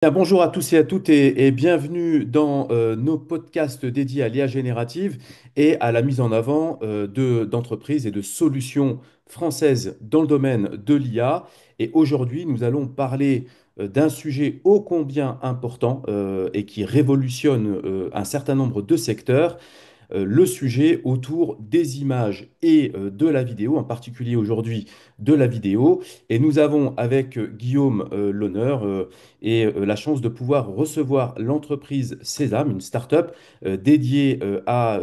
Bien, bonjour à tous et à toutes et bienvenue dans nos podcasts dédiés à l'IA générative et à la mise en avant d'entreprises et de solutions françaises dans le domaine de l'IA. Et aujourd'hui, nous allons parler d'un sujet ô combien important et qui révolutionne un certain nombre de secteurs, le sujet autour des images et de la vidéo, en particulier aujourd'hui de la vidéo. Et nous avons avec Guillaume l'honneur et la chance de pouvoir recevoir l'entreprise Sésame, une start-up dédiée à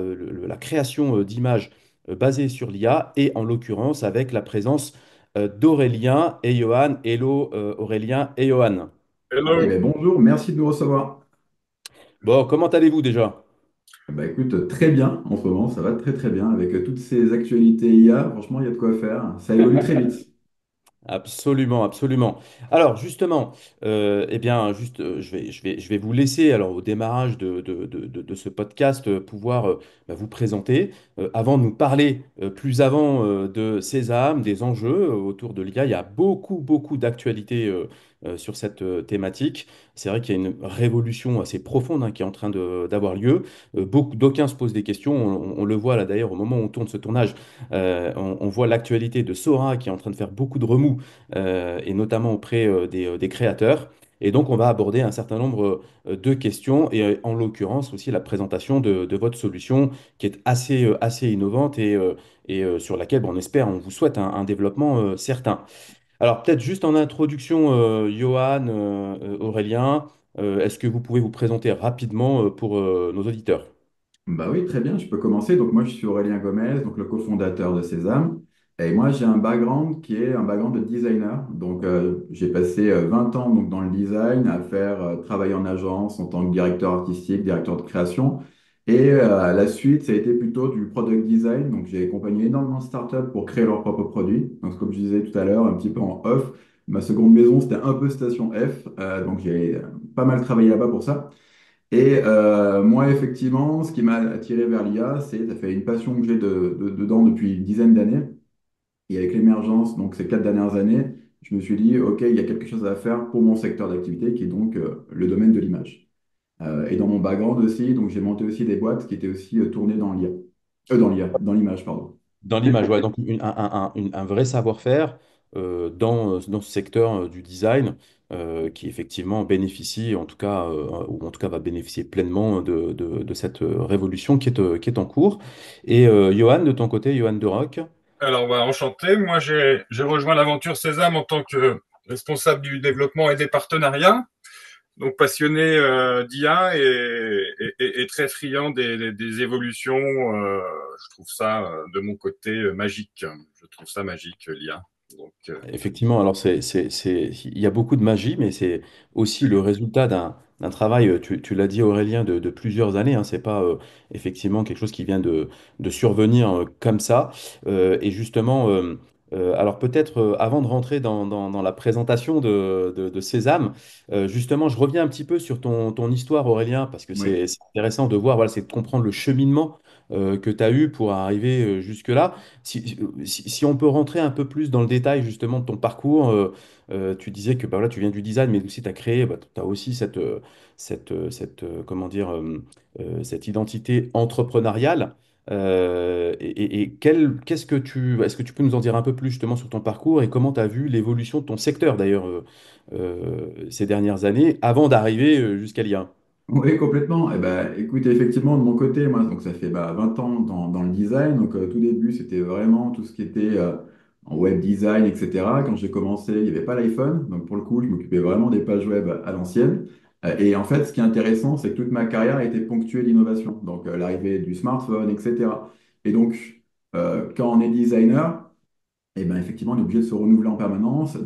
la création d'images basées sur l'IA et en l'occurrence avec la présence d'Aurélien et Johan. Hello Aurélien et Johan. Eh Hello. bien, bonjour, merci de nous recevoir. Bon, comment allez-vous déjà? Bah, écoute, très bien en ce moment, ça va très très bien avec toutes ces actualités IA. Franchement, il y a de quoi faire. Ça évolue très vite. Absolument, absolument. Alors justement, eh bien, juste, je vais vous laisser alors au démarrage de ce podcast pouvoir vous présenter. Avant de nous parler plus avant de Sésame, des enjeux autour de l'IA, il y a beaucoup, beaucoup d'actualités sur cette thématique. C'est vrai qu'il y a une révolution assez profonde qui est en train d'avoir lieu. D'aucuns se posent des questions. On le voit là d'ailleurs au moment où on tourne ce tournage. On voit l'actualité de Sora qui est en train de faire beaucoup de remous et notamment auprès des créateurs. Et donc, on va aborder un certain nombre de questions et en l'occurrence aussi la présentation de votre solution qui est assez innovante et sur laquelle on espère, on vous souhaite un développement certain. Alors, peut-être juste en introduction, Johan, Aurélien, est-ce que vous pouvez vous présenter rapidement pour nos auditeurs? Bah oui, très bien, je peux commencer. Donc moi, je suis Aurélien Gomez, donc le cofondateur de Sésame. Et moi, j'ai un background qui est un background de designer. Donc j'ai passé 20 ans donc, dans le design à faire travailler en agence en tant que directeur artistique, directeur de création. Et à la suite, ça a été plutôt du product design. Donc j'ai accompagné énormément de startups pour créer leurs propres produits. Donc comme je disais tout à l'heure, un petit peu en off, ma seconde maison, c'était un peu Station F. Donc j'ai pas mal travaillé là-bas pour ça. Et moi, effectivement, ce qui m'a attiré vers l'IA, ça fait une passion que j'ai dedans depuis une dizaine d'années. Et avec l'émergence, donc ces 4 dernières années, je me suis dit, OK, il y a quelque chose à faire pour mon secteur d'activité, qui est donc le domaine de l'image. Et dans mon background aussi, donc j'ai monté aussi des boîtes qui étaient aussi tournées dans l'IA. Dans l'image, pardon. Dans l'image, ouais, donc un vrai savoir-faire dans ce secteur du design qui effectivement bénéficie, en tout cas, ou en tout cas va bénéficier pleinement de cette révolution qui est en cours. Et Johan, de ton côté, Johan de Rock. Alors, enchanté. Moi, j'ai rejoint l'aventure Sésame en tant que responsable du développement et des partenariats. Donc, passionné d'IA et très friand des évolutions. Je trouve ça, de mon côté, magique. Je trouve ça magique, l'IA. Donc, Effectivement, alors il y a beaucoup de magie, mais c'est aussi le résultat d'un travail, tu l'as dit Aurélien, de plusieurs années. Hein, c'est pas effectivement quelque chose qui vient de survenir comme ça. Et justement, alors peut-être avant de rentrer dans la présentation de Sésame, justement, je reviens un petit peu sur ton histoire Aurélien, parce que Oui. c'est intéressant de voir, voilà, c'est de comprendre le cheminement que tu as eu pour arriver jusque-là. Si on peut rentrer un peu plus dans le détail justement de ton parcours, tu disais que bah, voilà, tu viens du design, mais aussi tu as créé, bah, tu as aussi comment dire, cette identité entrepreneuriale. Qu'est-ce que est-ce que tu peux nous en dire un peu plus justement sur ton parcours et comment tu as vu l'évolution de ton secteur d'ailleurs ces dernières années avant d'arriver jusqu'à l'IA? Oui, complètement. Eh ben, écoute, effectivement, de mon côté, moi, donc ça fait 20 ans dans le design. Donc, tout début, c'était vraiment tout ce qui était en web design, etc. Quand j'ai commencé, il n'y avait pas l'iPhone. Donc, pour le coup, je m'occupais vraiment des pages web à l'ancienne. Et en fait, ce qui est intéressant, c'est que toute ma carrière a été ponctuée d'innovation. Donc, l'arrivée du smartphone, etc. Et donc, quand on est designer, et ben effectivement, on est obligé de se renouveler en permanence,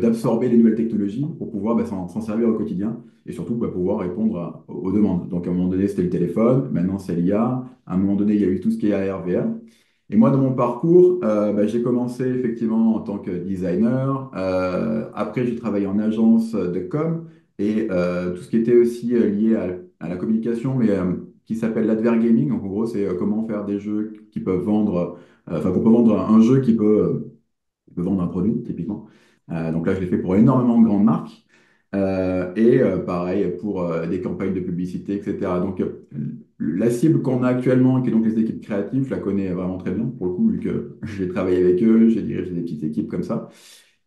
d'absorber les nouvelles technologies pour pouvoir s'en servir au quotidien et surtout pouvoir répondre aux demandes. Donc, à un moment donné, c'était le téléphone, maintenant c'est l'IA, à un moment donné, il y a eu tout ce qui est AR, VR. Et moi, dans mon parcours, j'ai commencé effectivement en tant que designer. Après, j'ai travaillé en agence de com et tout ce qui était aussi lié à la communication, mais qui s'appelle l'advergaming. Donc, en gros, c'est comment faire des jeux qui peuvent vendre, enfin, qu'on peut vendre un jeu qui peut vendre un produit, typiquement. Donc là, je l'ai fait pour énormément de grandes marques. Pareil pour des campagnes de publicité, etc. Donc, la cible qu'on a actuellement, qui est donc les équipes créatives, je la connais vraiment très bien, pour le coup, vu que j'ai travaillé avec eux, j'ai dirigé des petites équipes comme ça.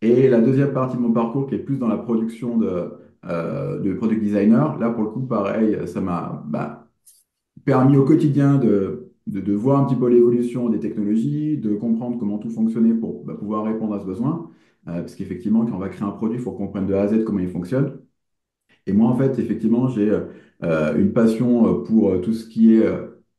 Et la deuxième partie de mon parcours, qui est plus dans la production de product designer, là, pour le coup, pareil, ça m'a permis au quotidien de voir un petit peu l'évolution des technologies, de comprendre comment tout fonctionnait pour pouvoir répondre à ce besoin. Parce qu'effectivement, quand on va créer un produit, il faut qu'on comprenne de A à Z comment il fonctionne. Et moi, en fait, effectivement, j'ai une passion pour tout ce qui est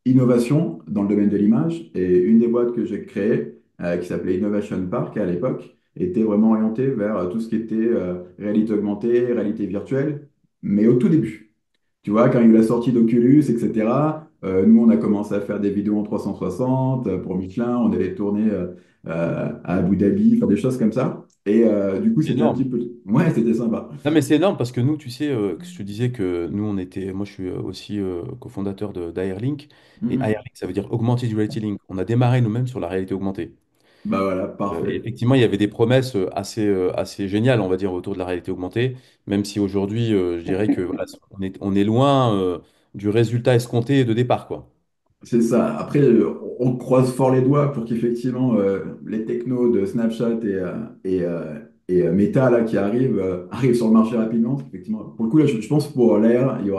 innovation dans le domaine de l'image. Et une des boîtes que j'ai créées, qui s'appelait Innovation Park à l'époque, était vraiment orientée vers tout ce qui était réalité augmentée, réalité virtuelle, mais au tout début. Tu vois, quand il y a eu la sortie d'Oculus, etc., nous, on a commencé à faire des vidéos en 360 pour Michelin, on allait tourner à Abu Dhabi, faire des choses comme ça. Et du coup, c'était un petit Énorme. peu... Ouais, c'était sympa. Non, mais c'est énorme parce que nous, tu sais, que je te disais que nous, on était, moi, je suis aussi cofondateur d'Airlink. Et Mhm. Airlink, ça veut dire Augmented Reality Link. On a démarré nous-mêmes sur la réalité augmentée. Bah voilà, Et parfait. effectivement, il y avait des promesses assez géniales, on va dire, autour de la réalité augmentée, même si aujourd'hui, je dirais que voilà, on est loin du résultat escompté de départ, quoi. C'est ça. Après, on croise fort les doigts pour qu'effectivement les technos de Snapchat Meta là, qui arrivent sur le marché rapidement. Parce qu'effectivement, pour le coup, là, je pense pour l'AR, il y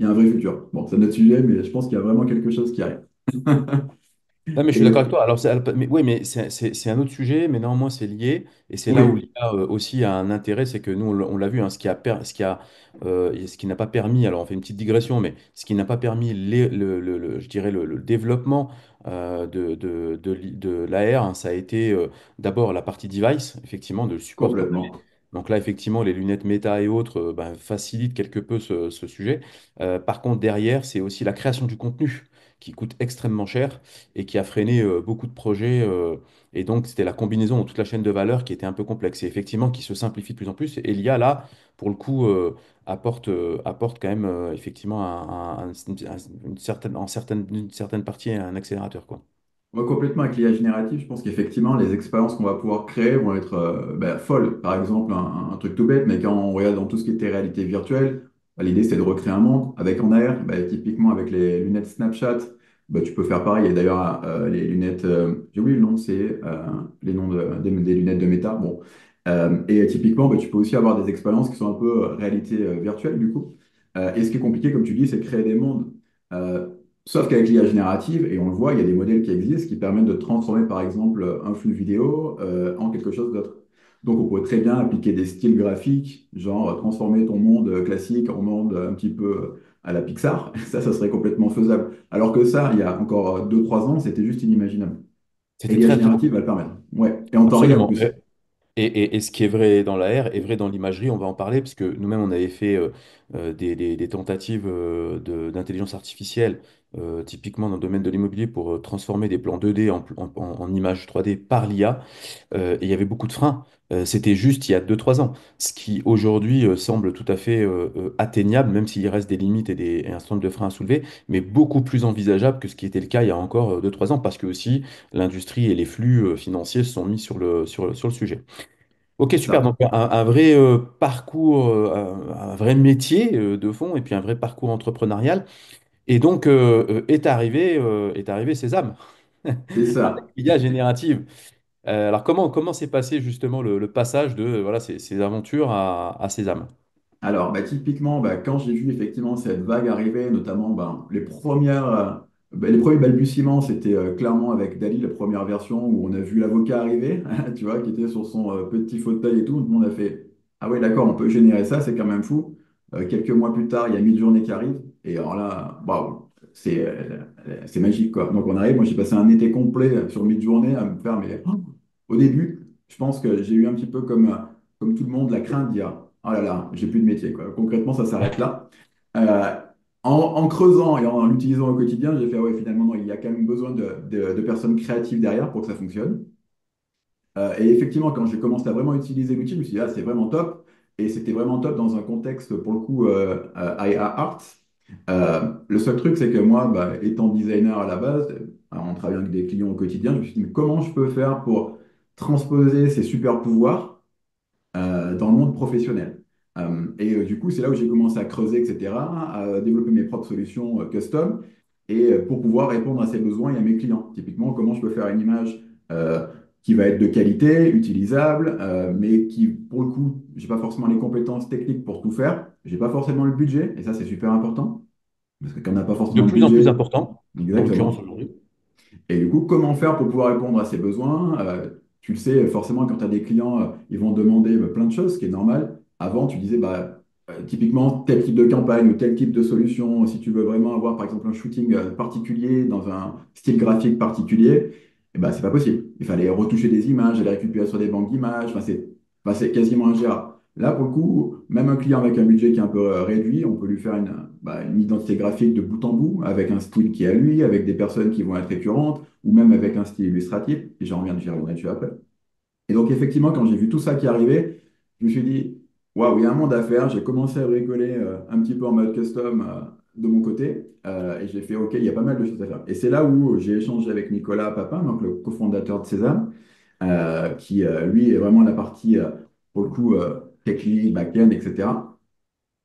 a un vrai futur. Bon, c'est notre sujet, mais je pense qu'il y a vraiment quelque chose qui arrive. Non, mais je suis Et d'accord avec toi. Alors, oui, mais c'est un autre sujet, mais néanmoins, c'est lié. Et c'est là où oui, l'IA aussi a un intérêt, c'est que nous, on l'a vu, hein, ce qui n'a pas permis, alors on fait une petite digression, mais ce qui n'a pas permis, je dirais, le développement de l'AR, hein, ça a été d'abord la partie device, effectivement, de le support qu'on avait. complètement. Donc là, effectivement, les lunettes Meta et autres facilitent quelque peu ce sujet. Par contre, derrière, c'est aussi la création du contenu qui coûte extrêmement cher et qui a freiné beaucoup de projets. Et donc, c'était la combinaison de toute la chaîne de valeur qui était un peu complexe et effectivement qui se simplifie de plus en plus. Et l'IA, là, pour le coup, apporte quand même effectivement une certaine partie un accélérateur, quoi. Moi, complètement avec l'IA générative, je pense qu'effectivement, les expériences qu'on va pouvoir créer vont être folles. Par exemple, un truc tout bête, mais quand on regarde dans tout ce qui était réalité virtuelle, l'idée c'est de recréer un monde avec en AR. Typiquement, avec les lunettes Snapchat, tu peux faire pareil. Et d'ailleurs, les lunettes, j'ai oublié le nom, c'est les noms des lunettes de Meta. Bon. Typiquement, tu peux aussi avoir des expériences qui sont un peu réalité virtuelle, du coup. Et ce qui est compliqué, comme tu dis, c'est de créer des mondes. Euh, Sauf qu'avec l'IA générative, et on le voit, il y a des modèles qui existent qui permettent de transformer par exemple un flux vidéo en quelque chose d'autre. Donc on pourrait très bien appliquer des styles graphiques, genre transformer ton monde classique en monde un petit peu à la Pixar. Ça serait complètement faisable. Alors que ça, il y a encore 2 3 ans, c'était juste inimaginable. Et C'était l'IA très, très générative va le permettre. Ouais, et en temps réel en absolument. plus. Et ce qui est vrai dans la R est vrai dans l'imagerie, on va en parler, parce que nous-mêmes, on avait fait des tentatives d'intelligence artificielle, typiquement dans le domaine de l'immobilier, pour transformer des plans 2D en images 3D par l'IA. Et il y avait beaucoup de freins. C'était juste il y a 2 3 ans. Ce qui aujourd'hui semble tout à fait atteignable, même s'il reste des limites et un certain nombre de freins à soulever, mais beaucoup plus envisageable que ce qui était le cas il y a encore 2 3 ans, parce que aussi l'industrie et les flux financiers se sont mis sur le sujet. Ok, C'est super. Donc, ça. un vrai parcours, un vrai métier de fond et puis un vrai parcours entrepreneurial. Et donc, est arrivé Sésame, C'est avec ça. l'IA générative. Alors, comment s'est passé justement le passage de voilà, ces aventures à Sésame? Alors, typiquement, quand j'ai vu effectivement cette vague arriver, notamment les premiers balbutiements, c'était clairement avec Dali, la première version où on a vu l'avocat arriver, tu vois, qui était sur son petit fauteuil et tout. Tout le monde a fait, ah ouais, d'accord, on peut générer ça, c'est quand même fou. Quelques mois plus tard, il y a Midjourney qui arrive. Et alors là, waouh, c'est magique, quoi. Donc on arrive, moi j'ai passé un été complet sur Midjourney à me faire, mais au début, je pense que j'ai eu un petit peu comme tout le monde la crainte de dire, oh là là, j'ai plus de métier, quoi. Concrètement, ça s'arrête là. Euh, en creusant et en l'utilisant au quotidien, j'ai fait, ouais, finalement, non, il y a quand même besoin de personnes créatives derrière pour que ça fonctionne. Et effectivement, quand j'ai commencé à vraiment utiliser l'outil, je me suis dit, ah, c'est vraiment top. Et c'était vraiment top dans un contexte, pour le coup, IA Art. Le seul truc, c'est que moi, étant designer à la base, en travaillant avec des clients au quotidien, je me suis dit, mais comment je peux faire pour transposer ces super pouvoirs dans le monde professionnel. Du coup, c'est là où j'ai commencé à creuser, etc., à développer mes propres solutions custom pour pouvoir répondre à ces besoins et à mes clients. Typiquement, comment je peux faire une image qui va être de qualité, utilisable, mais qui, pour le coup, j'ai pas forcément les compétences techniques pour tout faire. J'ai pas forcément le budget, et ça, c'est super important, parce que quand on n'a pas De forcément le plus en plus budget, important, en l'occurrence exactement. aujourd'hui. Et du coup, comment faire pour pouvoir répondre à ces besoins? Tu le sais, forcément, quand tu as des clients, ils vont demander plein de choses, ce qui est normal. Avant, tu disais, typiquement, tel type de campagne ou tel type de solution, si tu veux vraiment avoir, par exemple, un shooting particulier dans un style graphique particulier, c'est pas possible. Il fallait retoucher des images, aller récupérer sur des banques d'images. C'est quasiment ingérable. Là, pour le coup, même un client avec un budget qui est un peu réduit, on peut lui faire une identité graphique de bout en bout, avec un style qui est à lui, avec des personnes qui vont être récurrentes, ou même avec un style illustratif. Et j'y reviendrai dessus après. Et donc, effectivement, quand j'ai vu tout ça qui arrivait, je me suis dit, waouh, il y a un monde à faire. J'ai commencé à bricoler un petit peu en mode custom de mon côté. Et j'ai fait, OK, il y a pas mal de choses à faire. Et c'est là où j'ai échangé avec Nicolas Papin, donc le cofondateur de Sésame, qui, lui, est vraiment la partie, pour le coup, tech lead, back-end, etc.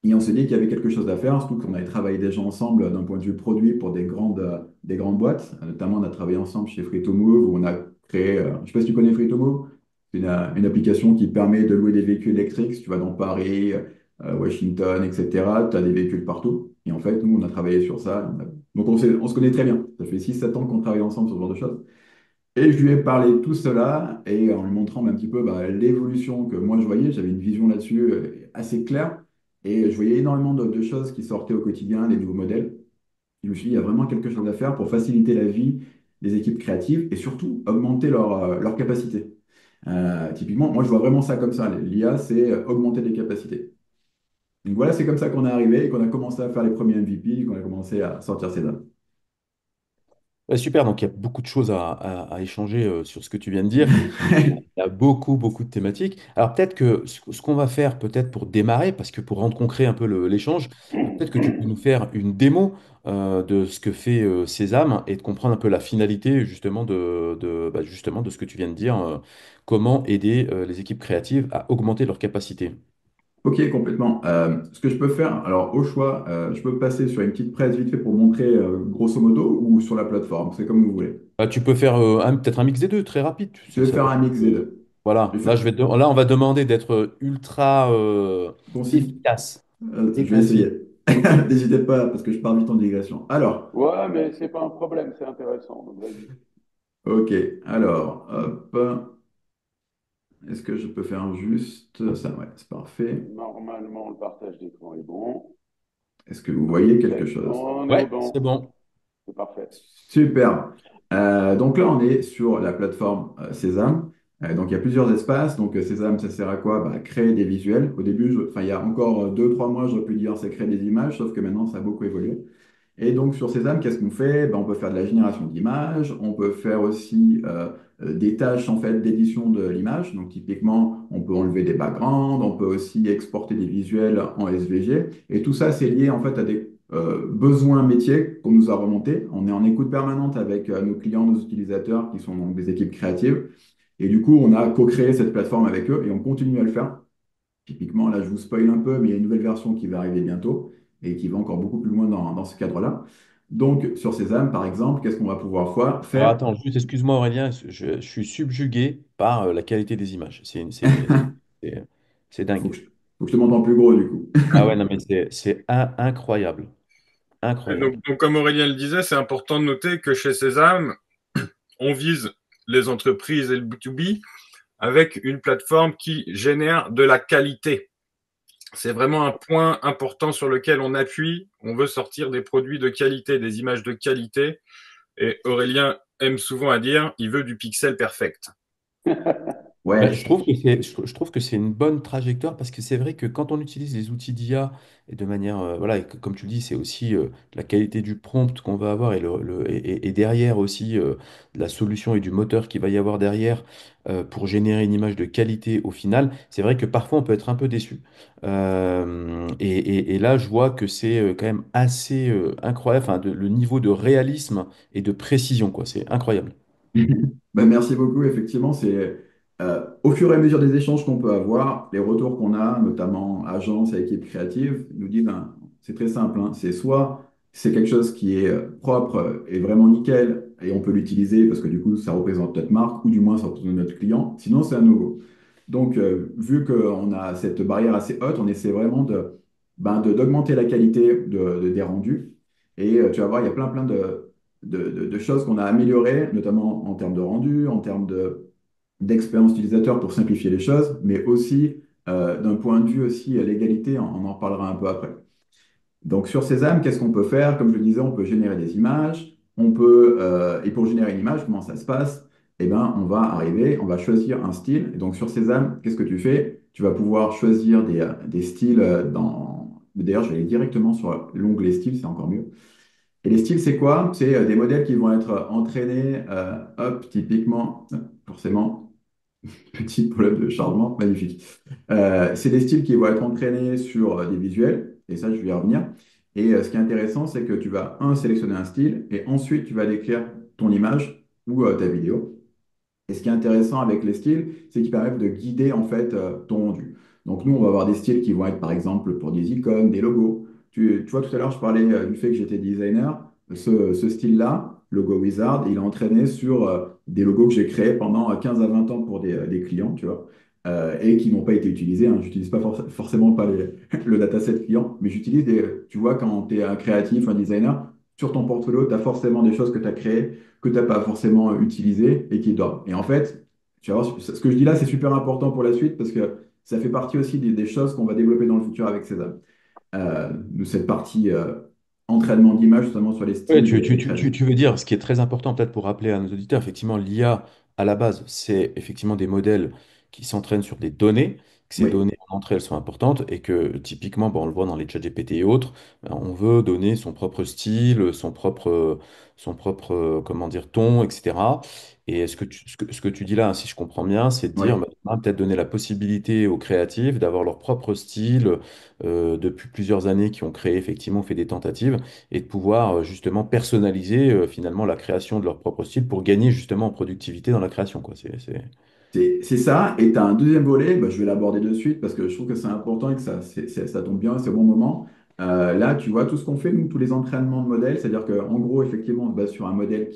Et on s'est dit qu'il y avait quelque chose à faire, surtout qu'on avait travaillé déjà ensemble d'un point de vue produit pour des grandes boîtes. Notamment, on a travaillé ensemble chez Free2Move, où on a créé, je ne sais pas si tu connais Free2Move, c'est une application qui permet de louer des véhicules électriques. Si tu vas dans Paris, Washington, etc., tu as des véhicules partout. Et en fait, nous, on a travaillé sur ça. Donc, on se connaît très bien. Ça fait 6 7 ans qu'on travaille ensemble sur ce genre de choses. Et je lui ai parlé de tout cela et en lui montrant un petit peu l'évolution que moi je voyais. J'avais une vision là-dessus assez claire et je voyais énormément de choses qui sortaient au quotidien, des nouveaux modèles. Je me suis dit, il y a vraiment quelque chose à faire pour faciliter la vie des équipes créatives et surtout augmenter leur capacité. Typiquement, moi je vois vraiment ça comme ça. L'IA, c'est augmenter les capacités. Donc voilà, c'est comme ça qu'on est arrivé et qu'on a commencé à faire les premiers MVP, qu'on a commencé à sortir ces dates. Ouais, super, donc il y a beaucoup de choses à échanger sur ce que tu viens de dire. Il y a beaucoup, beaucoup de thématiques. Alors peut-être que ce qu'on va faire, peut-être pour démarrer, parce que pour rendre concret un peu l'échange, peut-être que tu peux nous faire une démo de ce que fait Sésame et de comprendre un peu la finalité justement de ce que tu viens de dire, comment aider les équipes créatives à augmenter leurs capacités. Ok, complètement. Ce que je peux faire, alors au choix, je peux passer sur une petite presse vite fait pour montrer grosso modo ou sur la plateforme, c'est comme vous voulez. Tu peux faire peut-être un mix des deux, très rapide. Je vais faire un mix des deux. Je Voilà, vais là, faire là, on va demander d'être ultra concis. efficace et Je vais concis. essayer. N'hésitez pas parce que je pars vite en digression. Alors, Ouais, mais c'est pas un problème, c'est intéressant. Donc vas-y. ok. Alors, hop. Est-ce que je peux faire juste ça? Ouais, c'est parfait. Normalement, le partage d'écran est bon. Est-ce que vous voyez quelque Check. chose? On est Ouais, c'est bon. bon. C'est parfait. Super. Donc là, on est sur la plateforme Sésame. Donc il y a plusieurs espaces. Donc Sésame, ça sert à quoi? À créer des visuels. Au début, enfin, il y a encore 2 3 mois, j'aurais pu dire c'est créer des images, sauf que maintenant, ça a beaucoup évolué. Et donc sur Sésame, qu'est-ce qu'on fait? On peut faire de la génération d'images, on peut faire aussi des tâches en fait d'édition de l'image. Donc typiquement, on peut enlever des backgrounds, on peut aussi exporter des visuels en SVG. Et tout ça, c'est lié en fait à des besoins métiers qu'on nous a remontés. On est en écoute permanente avec nos clients, nos utilisateurs qui sont donc des équipes créatives. Et du coup, on a co-créé cette plateforme avec eux et on continue à le faire. Typiquement, là, je vous spoil un peu, mais il y a une nouvelle version qui va arriver bientôt et qui va encore beaucoup plus loin dans ce cadre-là. Donc, sur Sésame, par exemple, qu'est-ce qu'on va pouvoir Alors faire? attends, juste excuse-moi Aurélien, je suis subjugué par la qualité des images. C'est- c'est Faut dingue. que faut que je te montre en plus gros, du coup. Ah ouais, non mais c'est incroyable. Et Incroyable. donc, comme Aurélien le disait, c'est important de noter que chez Sésame, on vise les entreprises et le B2B avec une plateforme qui génère de la qualité. C'est vraiment un point important sur lequel on appuie. On veut sortir des produits de qualité, des images de qualité. Et Aurélien aime souvent à dire, il veut du pixel perfect. Bah, Ouais, je trouve que c'est une bonne trajectoire parce que c'est vrai que quand on utilise les outils d'IA et de manière, voilà, et comme tu le dis, c'est aussi la qualité du prompt qu'on va avoir et derrière aussi la solution et du moteur qu'il va y avoir derrière pour générer une image de qualité au final. C'est vrai que parfois on peut être un peu déçu. Et là, je vois que c'est quand même assez incroyable, enfin, le niveau de réalisme et de précision, quoi. C'est incroyable. merci beaucoup. Effectivement, Au fur et à mesure des échanges qu'on peut avoir, les retours qu'on a, notamment agence et équipe créative, nous disent, ben, c'est très simple, hein, c'est soit c'est quelque chose qui est propre et vraiment nickel et on peut l'utiliser parce que du coup ça représente notre marque ou du moins ça représente notre client, sinon c'est un no-go. Donc vu qu'on a cette barrière assez haute, on essaie vraiment d'augmenter la qualité des rendus et tu vas voir, il y a plein de choses qu'on a améliorées, notamment en termes de rendu, en termes d'expérience utilisateur pour simplifier les choses, mais aussi d'un point de vue aussi l'égalité, on en reparlera un peu après. Donc sur Sésame, qu'est-ce qu'on peut faire? Comme je le disais, on peut générer des images, et pour générer une image, comment ça se passe? Eh ben, on va arriver, on va choisir un style. Et donc sur Sésame, qu'est-ce que tu fais? Tu vas pouvoir choisir des styles dans... D'ailleurs, je vais aller directement sur l'onglet style, c'est encore mieux. Et les styles, c'est quoi? C'est des modèles qui vont être entraînés, hop, typiquement, forcément, petit problème de chargement, magnifique. C'est des styles qui vont être entraînés sur des visuels, et ça, je vais y revenir. Et ce qui est intéressant, c'est que tu vas, sélectionner un style, et ensuite, tu vas décrire ton image ou ta vidéo. Et ce qui est intéressant avec les styles, c'est qu'ils permettent de guider en fait ton rendu. Donc nous, on va avoir des styles qui vont être par exemple pour des icônes, des logos. Tu vois, tout à l'heure, je parlais du fait que j'étais designer. Ce style-là, logo wizard, il est entraîné sur des logos que j'ai créés pendant 15 à 20 ans pour des clients, tu vois, et qui n'ont pas été utilisés, hein. J'utilise pas forcément pas le dataset client, mais j'utilise tu vois, quand tu es un créatif, un designer, sur ton portfolio, tu as forcément des choses que tu as créées que tu n'as pas forcément utilisé et qui dorment. Et en fait, tu vas voir, ce que je dis là, c'est super important pour la suite parce que ça fait partie aussi des choses qu'on va développer dans le futur avec César. De cette partie entraînement d'image, notamment sur les Ouais, styles des créatifs. tu veux dire, ce qui est très important peut-être pour rappeler à nos auditeurs, effectivement, l'IA, à la base, c'est effectivement des modèles qui s'entraînent sur des données, que ces Oui, données entre elles sont importantes et que typiquement, bon, on le voit dans les ChatGPT et autres, ben, on veut donner son propre style, son propre comment dire, ton, etc. Et ce que tu dis là, hein, si je comprends bien, c'est de dire, oui. ben, on va peut-être donner la possibilité aux créatifs d'avoir leur propre style depuis plusieurs années qui ont créé, effectivement, fait des tentatives et de pouvoir justement personnaliser finalement la création de leur propre style pour gagner justement en productivité dans la création, quoi. C'est ça. Et tu as un deuxième volet, bah, je vais l'aborder de suite parce que je trouve que c'est important et que ça tombe bien, c'est au bon moment. Là, tu vois, tout ce qu'on fait, nous, tous les entraînements de modèles, c'est-à-dire qu'en gros, effectivement, on se base sur un modèle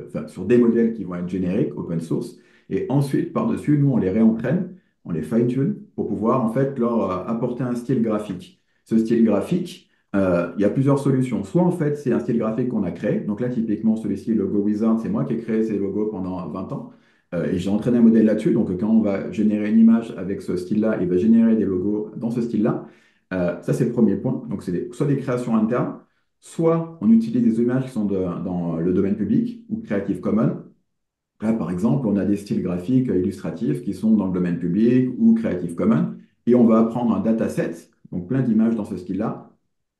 enfin, sur des modèles qui vont être génériques, open source. Et ensuite, par-dessus, nous, on les réentraîne, on les fine-tune pour pouvoir, en fait, leur apporter un style graphique. Ce style graphique, il y a plusieurs solutions. Soit, en fait, c'est un style graphique qu'on a créé. Donc là, typiquement, celui-ci, Logo Wizard, c'est moi qui ai créé ces logos pendant 20 ans. Et j'ai entraîné un modèle là-dessus. Donc, quand on va générer une image avec ce style-là, il va générer des logos dans ce style-là. Ça, c'est le premier point. Donc, c'est soit des créations internes, soit on utilise des images qui sont dans le domaine public ou Creative Commons. Là, par exemple, on a des styles graphiques illustratifs qui sont dans le domaine public ou Creative Commons. Et on va prendre un dataset, donc plein d'images dans ce style-là,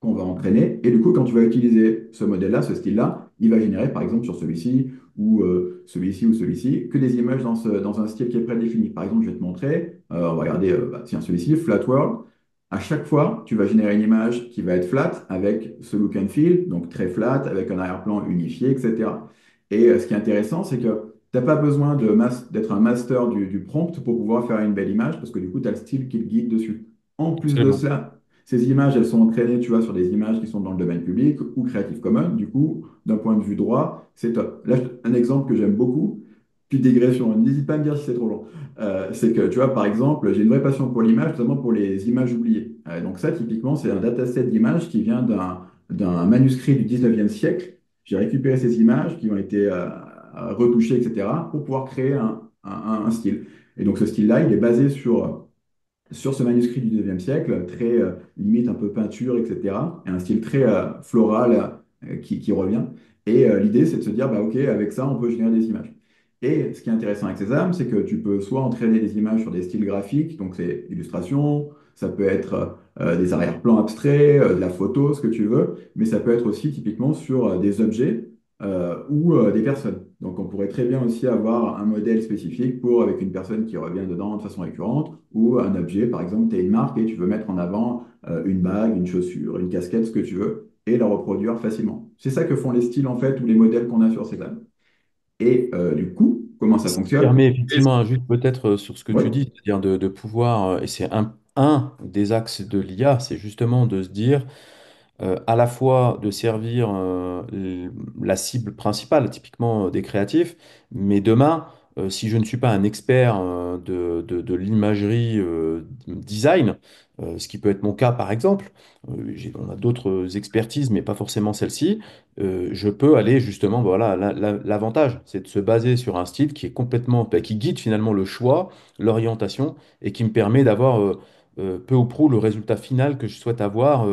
qu'on va entraîner. Et du coup, quand tu vas utiliser ce modèle-là, ce style-là, il va générer, par exemple, sur celui-ci ou celui-ci, que des images dans un style qui est prédéfini. Par exemple, je vais te montrer, on va regarder, tiens, celui-ci, Flat World. À chaque fois, tu vas générer une image qui va être flat avec ce look and feel, donc très flat, avec un arrière-plan unifié, etc. Et ce qui est intéressant, c'est que tu n'as pas besoin d'être un master du prompt pour pouvoir faire une belle image, parce que du coup, tu as le style qui te guide dessus. En plus de Absolument. cela, ces images, elles sont entraînées, tu vois, sur des images qui sont dans le domaine public ou Creative Commons. Du coup, d'un point de vue droit, c'est top. Là, un exemple que j'aime beaucoup, petite digression, n'hésite pas à me dire si c'est trop long. C'est que, tu vois, par exemple, j'ai une vraie passion pour l'image, notamment pour les images oubliées. Donc ça, typiquement, c'est un dataset d'images qui vient d'un manuscrit du 19e siècle. J'ai récupéré ces images qui ont été retouchées, etc., pour pouvoir créer un style. Et donc ce style-là, il est basé sur ce manuscrit du 19e siècle, très limite un peu peinture, etc. Et un style très floral qui revient. Et l'idée, c'est de se dire, bah, OK, avec ça, on peut générer des images. Et ce qui est intéressant avec Sésame, c'est que tu peux soit entraîner des images sur des styles graphiques, donc c'est illustration, ça peut être des arrière-plans abstraits, de la photo, ce que tu veux, mais ça peut être aussi typiquement sur des objets ou des personnes. Donc, on pourrait très bien aussi avoir un modèle spécifique pour avec une personne qui revient dedans de façon récurrente ou un objet. Par exemple, tu as une marque et tu veux mettre en avant une bague, une chaussure, une casquette, ce que tu veux, et la reproduire facilement. C'est ça que font les styles en fait ou les modèles qu'on a sur ces dames. Et du coup, comment ça Ce qui fonctionne? permet Et effectivement, juste peut-être sur ce que tu Ouais. dis, c'est-à-dire de pouvoir, et c'est un des axes de l'IA, c'est justement de se dire, à la fois de servir la cible principale, typiquement des créatifs, mais demain, si je ne suis pas un expert de l'imagerie design, ce qui peut être mon cas par exemple, on a d'autres expertises, mais pas forcément celle-ci, je peux aller justement, voilà, l'avantage, c'est de se baser sur un style qui est complètement, bah, qui guide finalement le choix, l'orientation, et qui me permet d'avoir peu ou prou le résultat final que je souhaite avoir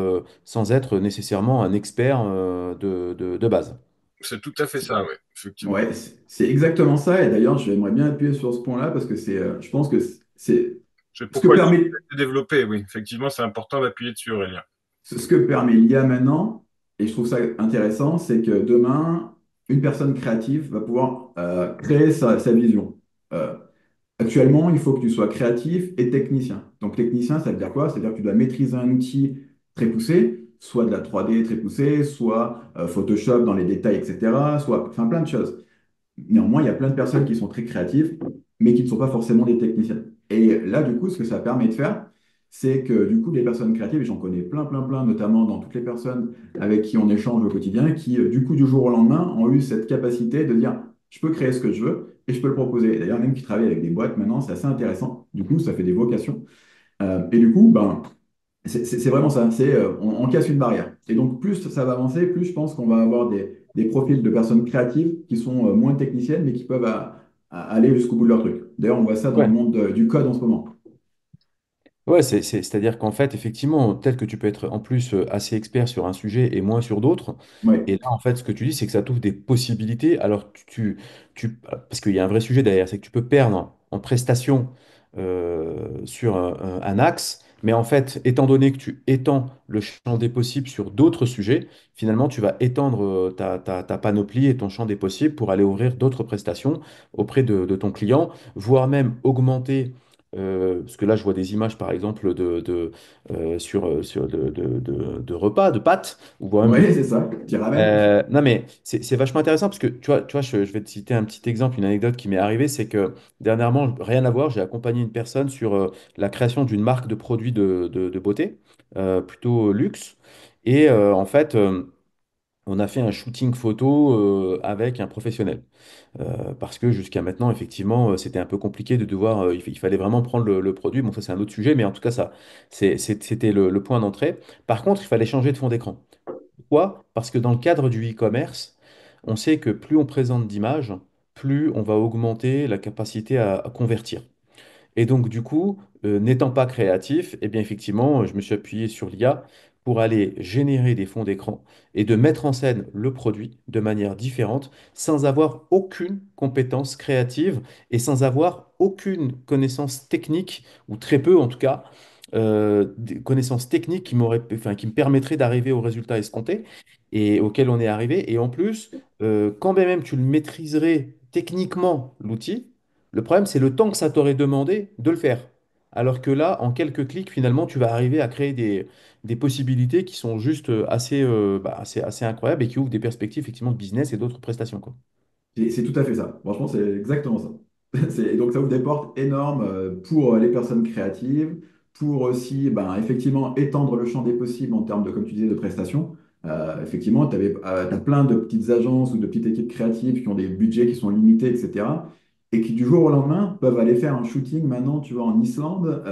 sans être nécessairement un expert de base. c'est tout à fait ça, oui, effectivement. Ouais, c'est exactement ça. Et d'ailleurs, j'aimerais bien appuyer sur ce point-là parce que je pense que c'est C'est ce que pourquoi l'idée permet, a été développée, oui. Effectivement, c'est important d'appuyer dessus, Aurélien. ce que permet l'IA maintenant, et je trouve ça intéressant, c'est que demain, une personne créative va pouvoir créer sa vision. Euh, Actuellement, il faut que tu sois créatif et technicien. Donc, technicien, ça veut dire quoi? C'est-à-dire que tu dois maîtriser un outil très poussé, soit de la 3D très poussée, soit Photoshop dans les détails, etc., soit, enfin, plein de choses. Néanmoins, il y a plein de personnes qui sont très créatives, mais qui ne sont pas forcément des techniciens. Et là, du coup, ce que ça permet de faire, c'est que du coup, les personnes créatives, et j'en connais plein, plein, plein, notamment dans toutes les personnes avec qui on échange au quotidien, qui, du coup, du jour au lendemain, ont eu cette capacité de dire, je peux créer ce que je veux et je peux le proposer. D'ailleurs, même qui travaillent avec des boîtes maintenant, c'est assez intéressant. Du coup, ça fait des vocations. Et du coup, ben, c'est vraiment ça, on casse une barrière. Et donc, plus ça va avancer, plus je pense qu'on va avoir des profils de personnes créatives qui sont moins techniciennes, mais qui peuvent aller jusqu'au bout de leur truc. D'ailleurs, on voit ça dans le Ouais. monde du code en ce moment. Ouais, c'est-à-dire qu'en fait, effectivement, peut-être que tu peux être en plus assez expert sur un sujet et moins sur d'autres. Ouais, Et là, en fait, ce que tu dis, c'est que ça t'ouvre des possibilités. Alors, parce qu'il y a un vrai sujet derrière, c'est que tu peux perdre en prestation sur un axe, mais en fait, étant donné que tu étends le champ des possibles sur d'autres sujets, finalement, tu vas étendre ta panoplie et ton champ des possibles pour aller ouvrir d'autres prestations auprès de ton client, voire même augmenter. Parce que là, je vois des images, par exemple, de repas, de pâtes, ou voire même de ouais, c'est ça, tu ramènes. non, mais c'est vachement intéressant parce que tu vois je vais te citer un petit exemple, une anecdote qui m'est arrivée, c'est que dernièrement, rien à voir, j'ai accompagné une personne sur la création d'une marque de produits de beauté, plutôt luxe. Et en fait, on a fait un shooting photo avec un professionnel. Parce que jusqu'à maintenant, effectivement, c'était un peu compliqué de devoir, il fallait vraiment prendre le produit. Bon, ça c'est un autre sujet, mais en tout cas, c'était le point d'entrée. Par contre, il fallait changer de fond d'écran. Pourquoi? Parce que dans le cadre du e-commerce, on sait que plus on présente d'images, plus on va augmenter la capacité à convertir. Et donc, du coup, n'étant pas créatif, eh bien, effectivement, je me suis appuyé sur l'IA pour aller générer des fonds d'écran et de mettre en scène le produit de manière différente, sans avoir aucune compétence créative et sans avoir aucune connaissance technique, ou très peu en tout cas, des connaissances techniques enfin, qui me permettraient d'arriver au résultat escompté et auquel on est arrivé. Et en plus, quand bien même tu le maîtriserais techniquement, l'outil, le problème, c'est le temps que ça t'aurait demandé de le faire. Alors que là, en quelques clics, finalement, tu vas arriver à créer des possibilités qui sont juste assez incroyables et qui ouvrent des perspectives effectivement de business et d'autres prestations, quoi. C'est tout à fait ça. Franchement, c'est exactement ça. Donc, ça ouvre des portes énormes pour les personnes créatives, pour aussi, ben, effectivement, étendre le champ des possibles en termes de, comme tu disais, de prestations. Effectivement, tu as plein de petites agences ou de petites équipes créatives qui ont des budgets qui sont limités, etc. Et qui, du jour au lendemain, peuvent aller faire un shooting maintenant, tu vois, en Islande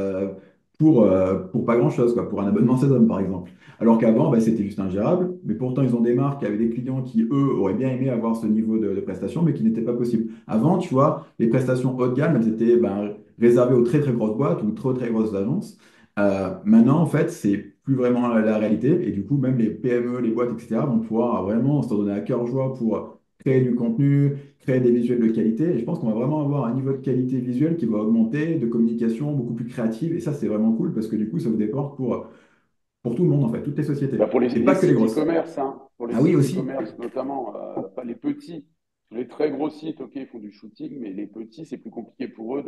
pour pas grand-chose, quoi, pour un abonnement Sésame, par exemple. Alors qu'avant, bah, c'était juste ingérable, mais pourtant, ils ont des marques avec des clients qui, eux, auraient bien aimé avoir ce niveau de prestation, mais qui n'était pas possible. Avant, tu vois, les prestations haut de gamme, elles étaient ben, réservées aux très, très grosses boîtes ou très, très grosses agences. Maintenant, en fait, c'est plus vraiment la réalité, et du coup, même les PME, les boîtes, etc., vont pouvoir vraiment se donner à cœur joie pour créer du contenu, créer des visuels de qualité, et je pense qu'on va vraiment avoir un niveau de qualité visuelle qui va augmenter, de communication beaucoup plus créative, et ça, c'est vraiment cool, parce que du coup, ça vous déporte pour tout le monde, en fait, toutes les Bah, sociétés. pour Et les pas que les sites grosses. e-commerce, hein, pour les Ah oui, sites aussi. e-commerce notamment, pas les petits. Les très gros sites, ok, ils font du shooting, mais les petits, c'est plus compliqué pour eux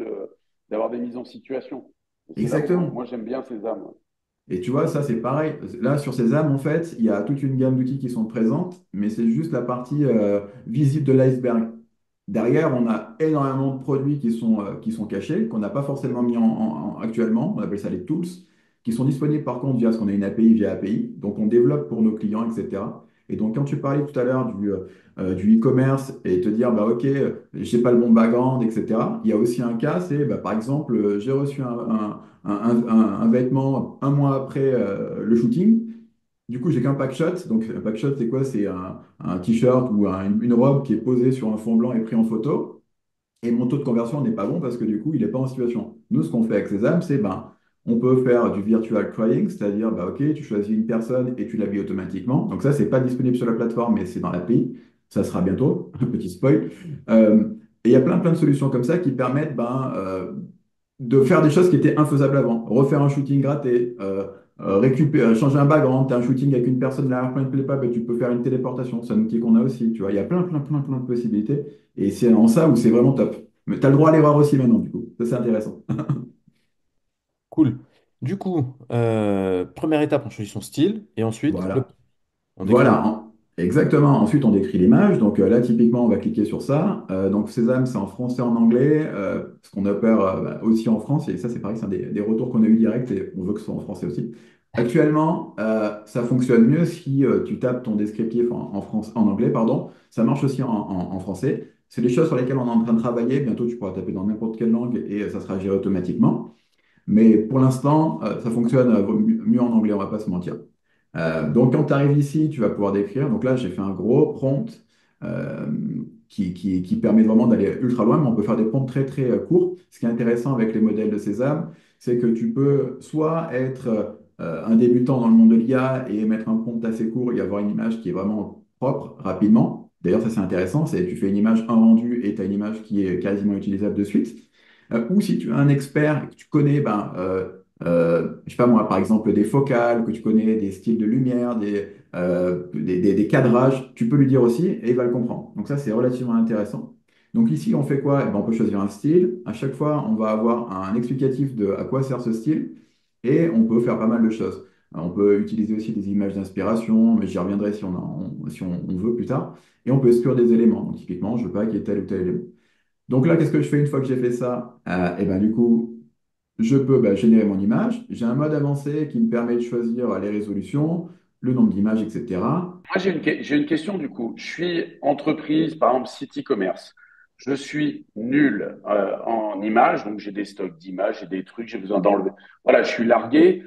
d'avoir des mises en situation. Et c'est là où Exactement. moi j'aime bien ces âmes. Et tu vois, ça, c'est pareil. Là, sur ces âmes, en fait, il y a toute une gamme d'outils qui sont présentes, mais c'est juste la partie visible de l'iceberg. Derrière, on a énormément de produits qui sont cachés, qu'on n'a pas forcément mis actuellement. On appelle ça les tools, qui sont disponibles par contre via ce qu'on a une API via API. Donc, on développe pour nos clients, etc. Et donc, quand tu parlais tout à l'heure du e-commerce et te dire, bah, OK, j'ai pas le bon background, etc., il y a aussi un cas, c'est bah, par exemple, j'ai reçu un vêtement un mois après le shooting. Du coup, j'ai qu'un pack shot. Donc, un pack shot, c'est quoi? C'est un t-shirt ou une robe qui est posée sur un fond blanc et pris en photo. Et mon taux de conversion n'est pas bon parce que du coup, il n'est pas en situation. Nous, ce qu'on fait avec Sésame, c'est ben, on peut faire du virtual crying, c'est-à-dire, bah, OK, tu choisis une personne et tu l'habilles automatiquement. Donc, ça, c'est pas disponible sur la plateforme, mais c'est dans l'API. Ça sera bientôt, un petit spoil. Euh, et il y a plein de solutions comme ça qui permettent de faire des choses qui étaient infaisables avant. Refaire un shooting raté, changer un background, tu as un shooting avec une personne là, l'arrière-plan ne plaît pas, ben, tu peux faire une téléportation. C'est un outil qu'on a aussi. Tu vois, il y a plein de possibilités. Et c'est en ça où c'est vraiment top. Mais tu as le droit à l'erreur aussi maintenant, du coup. Ça, c'est intéressant. Cool. Du coup, première étape, on choisit son style et ensuite, Voilà. on décrit. Voilà, exactement. Ensuite, on décrit l'image. Donc là, typiquement, on va cliquer sur ça. Donc Sésame, c'est en français, en anglais, ce qu'on opère bah, aussi en France. Et ça, c'est pareil, c'est un des retours qu'on a eu direct et on veut que ce soit en français aussi. Actuellement, ça fonctionne mieux si tu tapes ton descriptif en anglais, pardon. Ça marche aussi en français. C'est des choses sur lesquelles on est en train de travailler. Bientôt, tu pourras taper dans n'importe quelle langue et ça sera géré automatiquement. Mais pour l'instant, ça fonctionne mieux en anglais, on va pas se mentir. Donc, quand tu arrives ici, tu vas pouvoir décrire. Donc là, j'ai fait un gros prompt euh, qui permet vraiment d'aller ultra loin, mais on peut faire des prompts très courts. Ce qui est intéressant avec les modèles de César, c'est que tu peux soit être un débutant dans le monde de l'IA et mettre un prompt assez court et avoir une image qui est vraiment propre rapidement. D'ailleurs, ça c'est intéressant, c'est tu fais une image, un rendu et tu as une image qui est quasiment utilisable de suite. Ou si tu es un expert et que tu connais, je sais pas moi, par exemple, des focales, que tu connais des styles de lumière, des cadrages, tu peux lui dire aussi et il va le comprendre. Donc ça, c'est relativement intéressant. Donc ici, on fait quoi? Eh ben, on peut choisir un style. À chaque fois, on va avoir un explicatif de à quoi sert ce style et on peut faire pas mal de choses. On peut utiliser aussi des images d'inspiration, mais j'y reviendrai si on veut plus tard. Et on peut exclure des éléments. Donc typiquement, je veux pas qu'il y ait tel ou tel élément. Donc là, qu'est-ce que je fais une fois que j'ai fait ça? Et ben, du coup, je peux générer mon image. J'ai un mode avancé qui me permet de choisir les résolutions, le nombre d'images, etc. Moi, j'ai une question du coup. Je suis entreprise, par exemple, site e-commerce. Je suis nul en images, donc j'ai des stocks d'images, j'ai des trucs, j'ai besoin d'enlever. Voilà, je suis largué.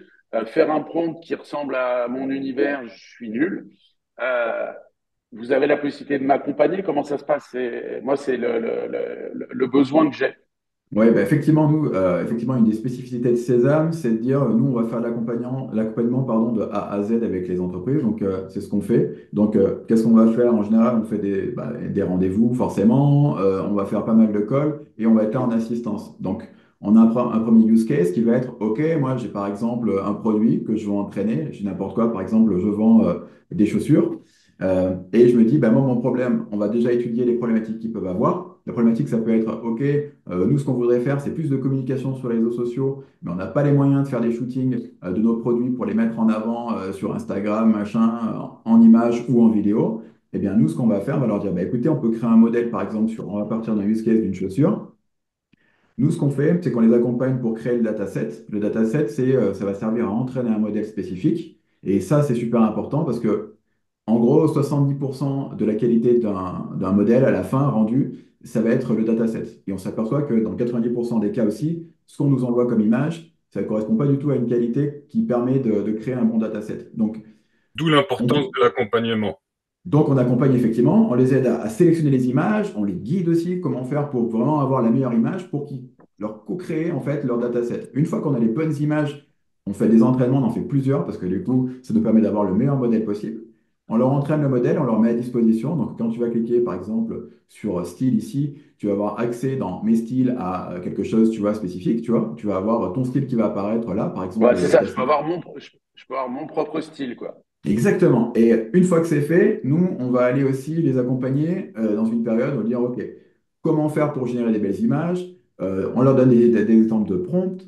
Faire un prompt qui ressemble à mon univers, je suis nul. Euh, Vous avez la possibilité de m'accompagner? Comment ça se passe? Moi, c'est le besoin que j'ai. Oui, effectivement, nous, effectivement, une des spécificités de Sésame, c'est de dire, nous, on va faire l'accompagnement, pardon, de A à Z avec les entreprises. Donc, c'est ce qu'on fait. Donc, qu'est-ce qu'on va faire? En général, on fait des rendez-vous, forcément. On va faire pas mal de calls et on va être là en assistance. Donc, on a un premier use case qui va être, OK, moi, j'ai par exemple un produit que je veux entraîner. J'ai n'importe quoi. Par exemple, je vends des chaussures. Et je me dis, moi, mon problème, on va déjà étudier les problématiques qu'ils peuvent avoir. La problématique, ça peut être, OK, nous, ce qu'on voudrait faire, c'est plus de communication sur les réseaux sociaux, mais on n'a pas les moyens de faire des shootings de nos produits pour les mettre en avant sur Instagram, machin, en images ou en vidéo. Eh bien, nous, ce qu'on va faire, on va leur dire, écoutez, on peut créer un modèle, par exemple, on va partir d'un use case d'une chaussure. Nous, ce qu'on fait, c'est qu'on les accompagne pour créer le dataset. Le dataset, ça va servir à entraîner un modèle spécifique. Et ça, c'est super important parce que en gros, 70% de la qualité d'un modèle à la fin rendu, ça va être le dataset. Et on s'aperçoit que dans 90% des cas aussi, ce qu'on nous envoie comme image, ça ne correspond pas du tout à une qualité qui permet de créer un bon dataset. D'où l'importance de l'accompagnement. Donc, on accompagne effectivement, on les aide à sélectionner les images, on les guide aussi comment faire pour vraiment avoir la meilleure image pour qu'ils leur co-créer en fait leur dataset. Une fois qu'on a les bonnes images, on fait des entraînements, on en fait plusieurs parce que du coup, ça nous permet d'avoir le meilleur modèle possible. On leur entraîne le modèle, on leur met à disposition. Donc, quand tu vas cliquer par exemple sur style ici, tu vas avoir accès dans mes styles à quelque chose, tu vois, spécifique, tu vois. Tu vas avoir ton style qui va apparaître là, par Ouais, exemple, c'est ça. Je peux avoir mon propre style, quoi. Exactement. Et une fois que c'est fait, nous, on va aller aussi les accompagner dans une période où on va dire, OK, comment faire pour générer des belles images? On leur donne des exemples de prompts,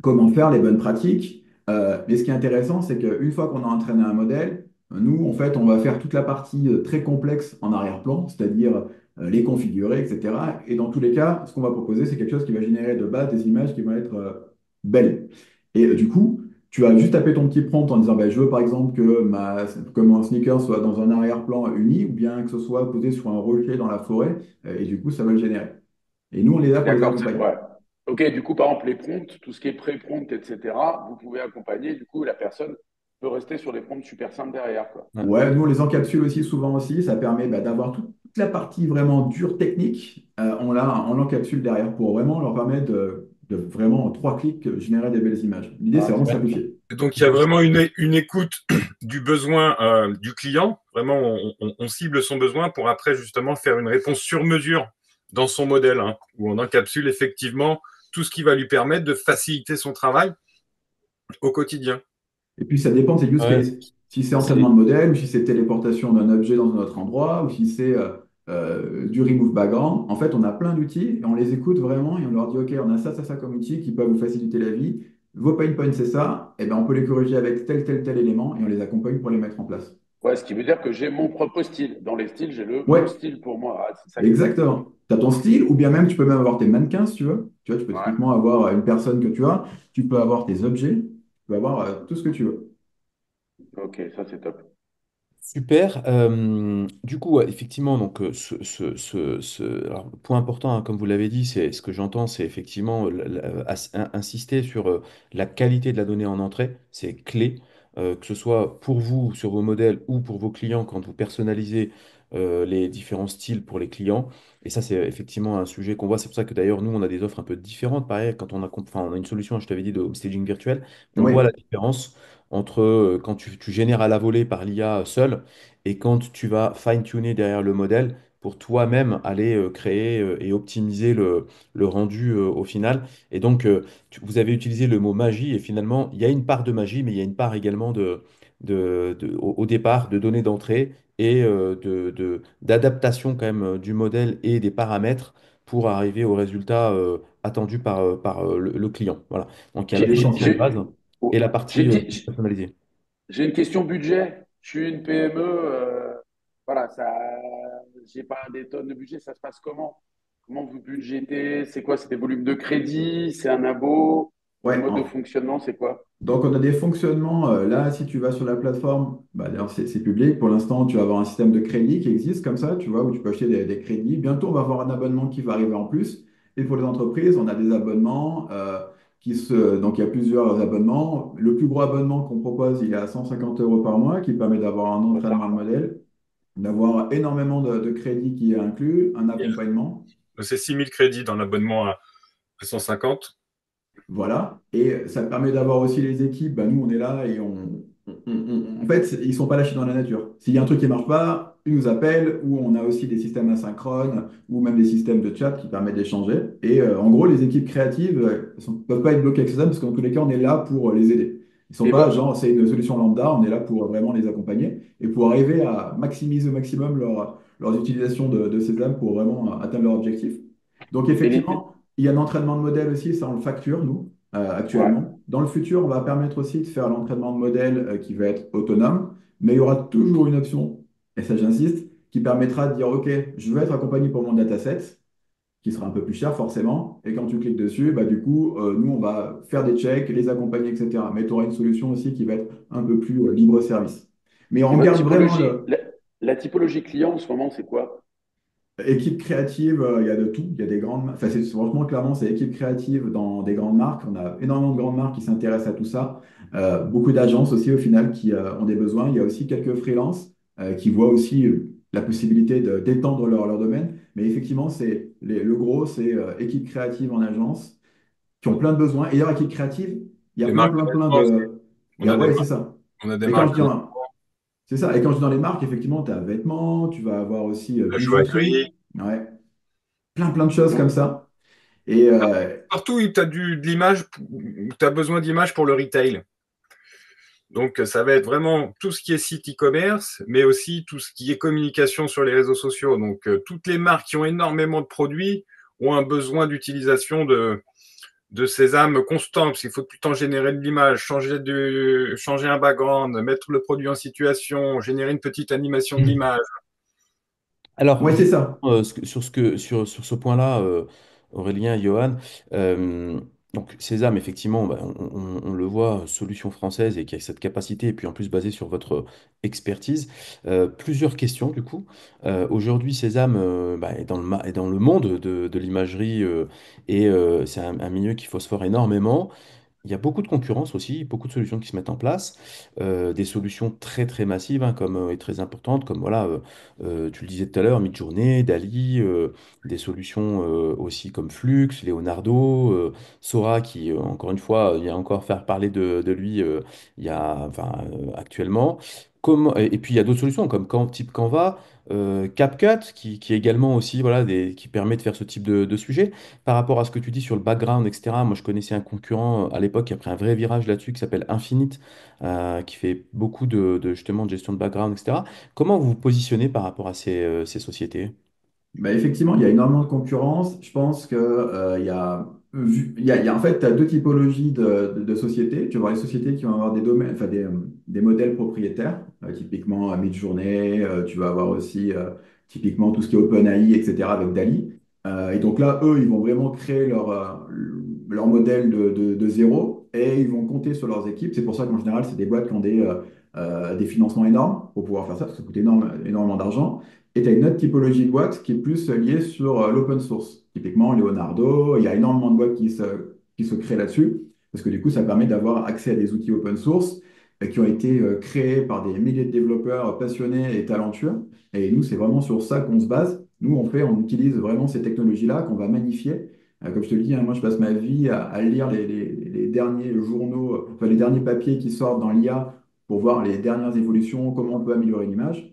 comment faire les bonnes pratiques. Mais ce qui est intéressant, c'est qu'une fois qu'on a entraîné un modèle, nous, en fait, on va faire toute la partie très complexe en arrière-plan, c'est-à-dire les configurer, etc. Et dans tous les cas, ce qu'on va proposer, c'est quelque chose qui va générer de base des images qui vont être belles. Et du coup, tu vas juste taper ton petit prompt en disant, bah, je veux par exemple que mon sneaker soit dans un arrière-plan uni ou bien que ce soit posé sur un rocher dans la forêt. Et du coup, ça va le générer. Et nous, on est là pour les D'accord, accompagner. ouais. Ok, du coup, par exemple, les prompts, tout ce qui est pré-prompt, etc., vous pouvez accompagner, du coup, la personne peut rester sur des prompts super simples derrière, quoi. Ouais. Ouais, nous, on les encapsule aussi souvent aussi. Ça permet d'avoir toute la partie vraiment dure technique. On l'encapsule derrière pour vraiment leur permettre de vraiment en 3 clics générer des belles images. L'idée, c'est Ah, vraiment de c'est Ouais. top. simplifier. Donc, il y a vraiment une écoute du besoin du client. Vraiment, on cible son besoin pour après, justement, faire une réponse sur mesure dans son modèle, hein, où on encapsule effectivement tout ce qui va lui permettre de faciliter son travail au quotidien. Et puis, ça dépend de ses use Ouais. cases. Si c'est entraînement de C'est, modèle, ou si c'est téléportation d'un objet dans un autre endroit, ou si c'est du remove background. En fait, on a plein d'outils et on les écoute vraiment et on leur dit, OK, on a ça, ça, ça comme outil qui peut vous faciliter la vie. Vos pain points, c'est ça. Et ben, on peut les corriger avec tel, tel, tel élément et on les accompagne pour les mettre en place. ouais, ce qui veut dire que j'ai mon propre style. Dans les styles, j'ai mon Ouais, style pour moi. Ah, c'est ça qui est top. exactement. Tu as ton style, ou bien même tu peux même avoir tes mannequins si tu veux. Tu vois, tu peux Ouais. typiquement avoir une personne que tu as, tu peux avoir tes objets, tu peux avoir tout ce que tu veux. Ok, ça, c'est top. Super. Du coup, ouais, effectivement, donc, alors, le point important, hein, comme vous l'avez dit, c'est ce que j'entends, c'est effectivement insister sur la qualité de la donnée en entrée. C'est clé, que ce soit pour vous sur vos modèles ou pour vos clients quand vous personnalisez les différents styles pour les clients. Et ça, c'est effectivement un sujet qu'on voit. C'est pour ça que d'ailleurs, nous, on a des offres un peu différentes. Pareil, quand enfin, on a une solution, je t'avais dit, de home staging virtuel, on voit la Oui. différence entre quand tu génères à la volée par l'IA seul et quand tu vas fine-tuner derrière le modèle pour toi-même aller créer et optimiser le rendu au final. Et donc, vous avez utilisé le mot magie et finalement, il y a une part de magie, mais il y a une part également au départ de données d'entrée et d'adaptation quand même du modèle et des paramètres pour arriver au résultat attendu par le client. Voilà. Donc, il y a le J'ai, j'ai, logiciel de base j'ai- et la oh, partie j'ai personnalisée. j'ai une question budget. Je suis une PME. Voilà, ça, j'ai pas des tonnes de budget. Ça se passe comment? Comment vous budgétez? C'est quoi? C'est des volumes de crédit? C'est un abo? Le Ouais, mode de fonctionnement, c'est quoi? donc, on a des fonctionnements. Là, si tu vas sur la plateforme, bah, d'ailleurs, c'est public. Pour l'instant, tu vas avoir un système de crédit qui existe comme ça, tu vois, où tu peux acheter des crédits. Bientôt, on va avoir un abonnement qui va arriver en plus. Et pour les entreprises, on a des abonnements donc, il y a plusieurs abonnements. Le plus gros abonnement qu'on propose, il est à 150 euros par mois, qui permet d'avoir un entraînement de modèle, d'avoir énormément de crédits qui est inclus, un accompagnement. C'est 6 000 crédits dans l'abonnement à 150. Voilà. Et ça permet d'avoir aussi les équipes. Bah, nous, on est là et en fait, ils sont pas lâchés dans la nature. S'il y a un truc qui marche pas, ils nous appellent, ou on a aussi des systèmes asynchrones, ou même des systèmes de chat qui permettent d'échanger. Et en gros, les équipes créatives ne peuvent pas être bloquées avec ça parce qu'en tous les cas, on est là pour les aider. Ils sont Et pas votre, genre, c'est une solution lambda, on est là pour vraiment les accompagner et pour arriver à maximiser au maximum leur utilisation de ces âmes pour vraiment atteindre leur objectif. Donc, et les, effectivement, il y a un entraînement de modèle aussi, ça on le facture, nous, ouais. actuellement. Dans le futur, on va permettre aussi de faire l'entraînement de modèle qui va être autonome, mais il y aura toujours une option, et ça j'insiste, qui permettra de dire, OK, je veux être accompagné pour mon dataset, qui sera un peu plus cher forcément, et quand tu cliques dessus, bah, du coup, nous, on va faire des checks, les accompagner, etc. Mais tu auras une solution aussi qui va être un peu plus libre service. Mais Et on votre garde vraiment typologie, la typologie client en ce moment, c'est quoi? équipe créative, il y a de tout. Il y a des grandes enfin, franchement, clairement, c'est équipe créative dans des grandes marques. On a énormément de grandes marques qui s'intéressent à tout ça. Beaucoup d'agences aussi, au final, qui ont des besoins. Il y a aussi quelques freelances qui voient aussi la possibilité d'étendre leur domaine. Mais effectivement, le gros, c'est équipe créative en agence qui ont plein de besoins. Et d'ailleurs, équipe créative, il y a Les plein, marques de plein, plein vêtements aussi. de. On a des Ouais, c'est marques, ça. on a des Et quand marques je de dis c'est ça. Et quand je dis dans les marques, effectivement, tu as vêtements, tu vas avoir aussi la bijouterie. joaillerie. Ouais, plein, plein de choses comme Donc, ça. Et Partout où tu as de l'image, où tu as besoin d'images pour le retail. Donc, ça va être vraiment tout ce qui est site e-commerce, mais aussi tout ce qui est communication sur les réseaux sociaux. Donc, toutes les marques qui ont énormément de produits ont un besoin d'utilisation de sésame constant, parce qu'il faut tout le temps générer de l'image, changer un background, mettre le produit en situation, générer une petite animation d'image. Alors, Ouais, c'est ça. sur ce point-là, Aurélien et Johan, donc Sésame, effectivement, bah, on le voit, solution française et qui a cette capacité, et puis en plus basée sur votre expertise. Plusieurs questions, du coup. Aujourd'hui, Sésame bah, est dans le monde de l'imagerie et c'est un milieu qui phosphore énormément. Il y a beaucoup de concurrence aussi, beaucoup de solutions qui se mettent en place, des solutions très très massives hein, comme, et très importantes, comme voilà, tu le disais tout à l'heure, Midjourney, Dali, des solutions aussi comme Flux, Leonardo, Sora qui, encore une fois, il y a encore faire parler de lui il y a, enfin, actuellement. Et puis il y a d'autres solutions comme type Canva, CapCut qui est également aussi voilà, qui permet de faire ce type de sujet. Par rapport à ce que tu dis sur le background, etc., moi je connaissais un concurrent à l'époque qui a pris un vrai virage là-dessus qui s'appelle Infinite, qui fait beaucoup justement de gestion de background, etc. Comment vous vous positionnez par rapport à ces sociétés? Bah, effectivement, il y a énormément de concurrence. Je pense que, en fait, tu as deux typologies de sociétés. Tu vas avoir les sociétés qui vont avoir des domaines, enfin, des modèles propriétaires, typiquement Midjourney. Tu vas avoir aussi typiquement tout ce qui est OpenAI, etc., avec Dali. Et donc là, eux, ils vont vraiment créer leur modèle de zéro et ils vont compter sur leurs équipes. C'est pour ça qu'en général, c'est des boîtes qui ont des financements énormes pour pouvoir faire ça, parce que ça coûte énormément d'argent. Et tu as une autre typologie de boîte qui est plus liée sur l'open source. Typiquement, Leonardo, il y a énormément de boîtes qui se créent là-dessus, parce que du coup, ça permet d'avoir accès à des outils open source qui ont été créés par des milliers de développeurs passionnés et talentueux. Et nous, c'est vraiment sur ça qu'on se base. Nous, on utilise vraiment ces technologies-là qu'on va magnifier. Comme je te le dis, hein, moi, je passe ma vie à lire les derniers journaux, enfin les derniers papiers qui sortent dans l'IA pour voir les dernières évolutions, comment on peut améliorer l'image.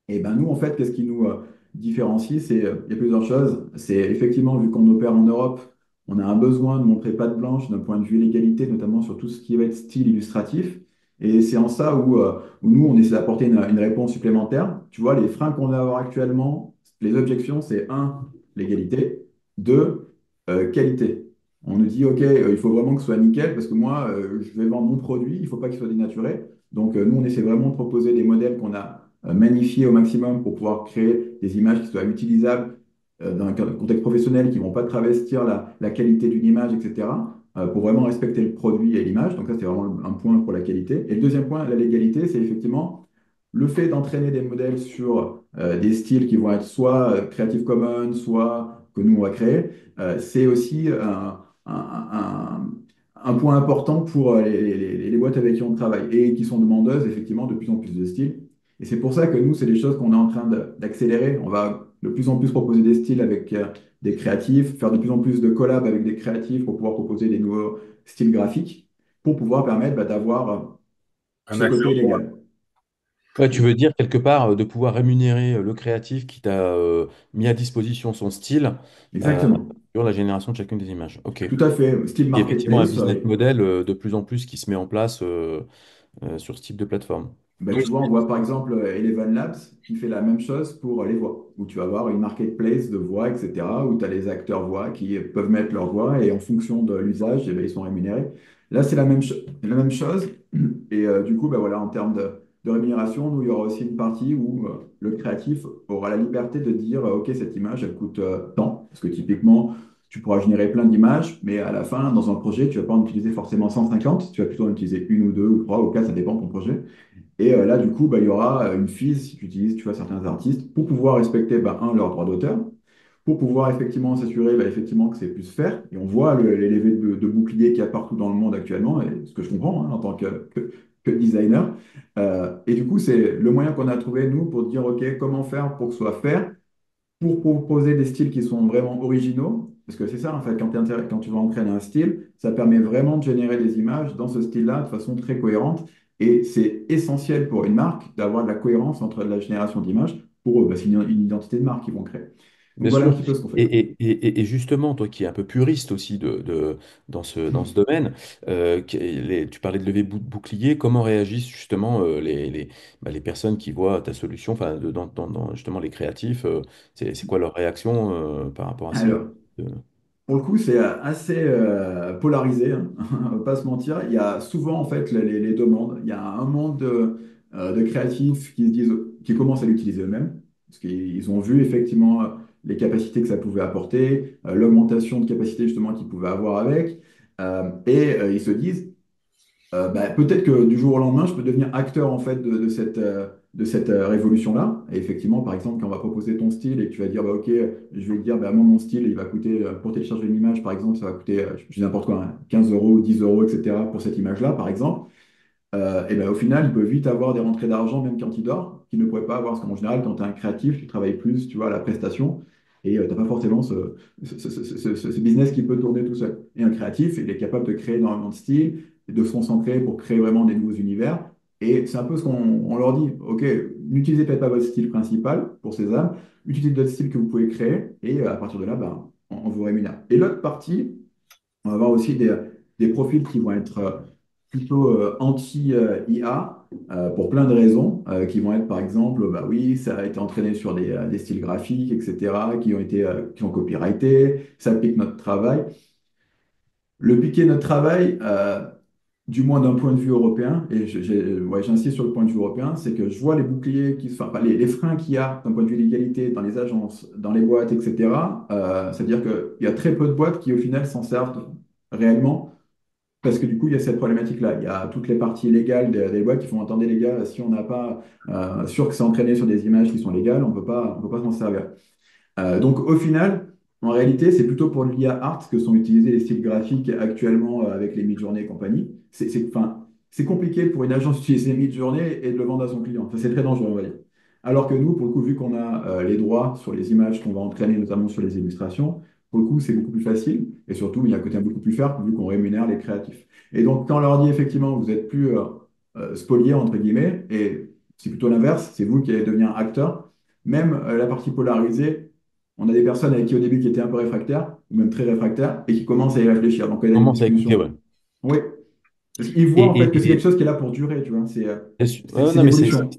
Et ben nous, en fait, qu'est-ce qui nous différencie? Il y a plusieurs choses. C'est effectivement, vu qu'on opère en Europe, on a un besoin de montrer patte blanche d'un point de vue légalité, notamment sur tout ce qui va être style illustratif. Et c'est en ça où nous, on essaie d'apporter une réponse supplémentaire. Tu vois, les freins qu'on a à avoir actuellement, les objections, c'est un, l'égalité, deux, qualité. On nous dit, OK, il faut vraiment que ce soit nickel parce que moi, je vais vendre mon produit, il ne faut pas qu'il soit dénaturé. Donc, nous, on essaie vraiment de proposer des modèles qu'on a magnifier au maximum pour pouvoir créer des images qui soient utilisables dans un contexte professionnel, qui ne vont pas travestir la qualité d'une image, etc., pour vraiment respecter le produit et l'image. Donc ça, c'est vraiment un point pour la qualité. Et le deuxième point, la légalité, c'est effectivement le fait d'entraîner des modèles sur des styles qui vont être soit Creative Commons, soit que nous, on va créer. C'est aussi un- un point important pour les boîtes avec qui on travaille et qui sont demandeuses effectivement de plus en plus de styles. Et c'est pour ça que nous, c'est des choses qu'on est en train d'accélérer. On va de plus en plus proposer des styles avec des créatifs, faire de plus en plus de collabs avec des créatifs pour pouvoir proposer des nouveaux styles graphiques, pour pouvoir permettre d'avoir Un ce accès côté au droit. légal. Ouais, tu veux dire quelque part de pouvoir rémunérer le créatif qui t'a mis à disposition son style euh, Exactement. sur la génération de chacune des images. Ok. Tout à fait. Style Il y a effectivement un marketplace. business model de plus en plus qui se met en place sur ce type de plateforme. Bah, Donc, tu vois, on voit par exemple Eleven Labs qui fait la même chose pour les voix, où tu vas avoir une marketplace de voix, etc., où tu as les acteurs voix qui peuvent mettre leur voix et en fonction de l'usage, eh ben, ils sont rémunérés. Là, c'est la même chose. Et du coup, bah, voilà, en termes de rémunération, nous, il y aura aussi une partie où le créatif aura la liberté de dire, OK, cette image, elle coûte tant. Parce que typiquement, tu pourras générer plein d'images, mais à la fin, dans un projet, tu ne vas pas en utiliser forcément 150, tu vas plutôt en utiliser une ou deux ou trois ou quatre, ça dépend de ton projet. Et là, du coup, bah, il y aura une fees si tu utilises, tu vois, certains artistes pour pouvoir respecter, bah, un, leurs droits d'auteur, pour pouvoir effectivement s'assurer bah, effectivement que c'est plus faire. Et on voit les levées de boucliers qu'il y a partout dans le monde actuellement, et ce que je comprends hein, en tant que designer. Et du coup, c'est le moyen qu'on a trouvé, nous, pour dire, OK, comment faire pour que ce soit faire, pour proposer des styles qui sont vraiment originaux. Parce que c'est ça, en fait, quand tu vas entraîner un style, ça permet vraiment de générer des images dans ce style-là de façon très cohérente. Et c'est essentiel pour une marque d'avoir de la cohérence entre la génération d'images pour eux. Bah, c'est une identité de marque qu'ils vont créer. Donc Bien voilà un sûr. petit peu ce qu'on fait. Et justement, toi qui es un peu puriste aussi dans ce domaine, tu parlais de lever de bouclier, comment réagissent justement les personnes qui voient ta solution, enfin, justement les créatifs, c'est quoi leur réaction par rapport à ce... Alors, pour le coup, c'est assez polarisé, hein. On va pas se mentir. Il y a souvent en fait les deux mondes. Il y a un monde de créatifs qui se disent, qui commencent à l'utiliser eux-mêmes. Parce qu'ils ont vu effectivement les capacités que ça pouvait apporter, l'augmentation de capacité justement qu'ils pouvaient avoir avec. Ils se disent, bah, peut-être que du jour au lendemain, je peux devenir acteur en fait de cette révolution-là. Et effectivement, par exemple, quand on va proposer ton style et que tu vas dire, bah, OK, je vais te dire, bah, moi, mon style, il va coûter, pour télécharger une image, par exemple, ça va coûter, je dis n'importe quoi, hein, 15 euros, 10 euros, etc. pour cette image-là, par exemple. Et ben, au final, il peut vite avoir des rentrées d'argent, même quand il dort, qu'il ne pourrait pas avoir. Parce qu'en général, quand tu es un créatif, tu travailles plus, tu vois, à la prestation. Et tu n'as pas forcément ce business qui peut tourner tout seul. Et un créatif, il est capable de créer énormément de styles, et de se concentrer pour créer vraiment des nouveaux univers. Et c'est un peu ce qu'on leur dit. OK, n'utilisez peut-être pas votre style principal pour ces âmes, utilisez d'autres styles que vous pouvez créer. Et à partir de là, ben, on vous rémunère. Et l'autre partie, on va avoir aussi des profils qui vont être plutôt anti-IA pour plein de raisons, qui vont être par exemple, bah oui, ça a été entraîné sur des styles graphiques, etc., qui ont copyrighté, ça pique notre travail. Le piquer notre travail, du moins d'un point de vue européen, et ouais, j'insiste sur le point de vue européen, c'est que je vois les boucliers, enfin, pas les freins qu'il y a d'un point de vue légalité dans les agences, dans les boîtes, etc. C'est-à-dire qu'il y a très peu de boîtes qui au final s'en servent réellement parce que du coup, il y a cette problématique-là. Il y a toutes les parties légales des boîtes qui font entendre les gars, si on n'a pas sûr que c'est entraîné sur des images qui sont légales, on peut pas s'en servir. Donc au final, en réalité, c'est plutôt pour l'IA art que sont utilisés les styles graphiques actuellement avec les mid-journées et compagnie. Enfin, c'est compliqué pour une agence d'utiliser mid-journée et de le vendre à son client. Enfin, c'est très dangereux, on va dire. Alors que nous, pour le coup, vu qu'on a les droits sur les images qu'on va entraîner, notamment sur les illustrations, pour le coup, c'est beaucoup plus facile. Et surtout, il y a un côté beaucoup plus fair, vu qu'on rémunère les créatifs. Et donc, quand on leur dit effectivement, vous êtes plus spoliés, entre guillemets, et c'est plutôt l'inverse, c'est vous qui allez devenir acteur, même la partie polarisée, on a des personnes avec qui au début qui étaient un peu réfractaires, ou même très réfractaires, et qui commencent à y réfléchir. Donc, il y a une Commence à écouter, discussion. ouais. Oui, parce qu'ils Et, voient en fait que c'est quelque et, chose qui est là pour durer, tu vois. ouais, C'est non, mais l'évolution.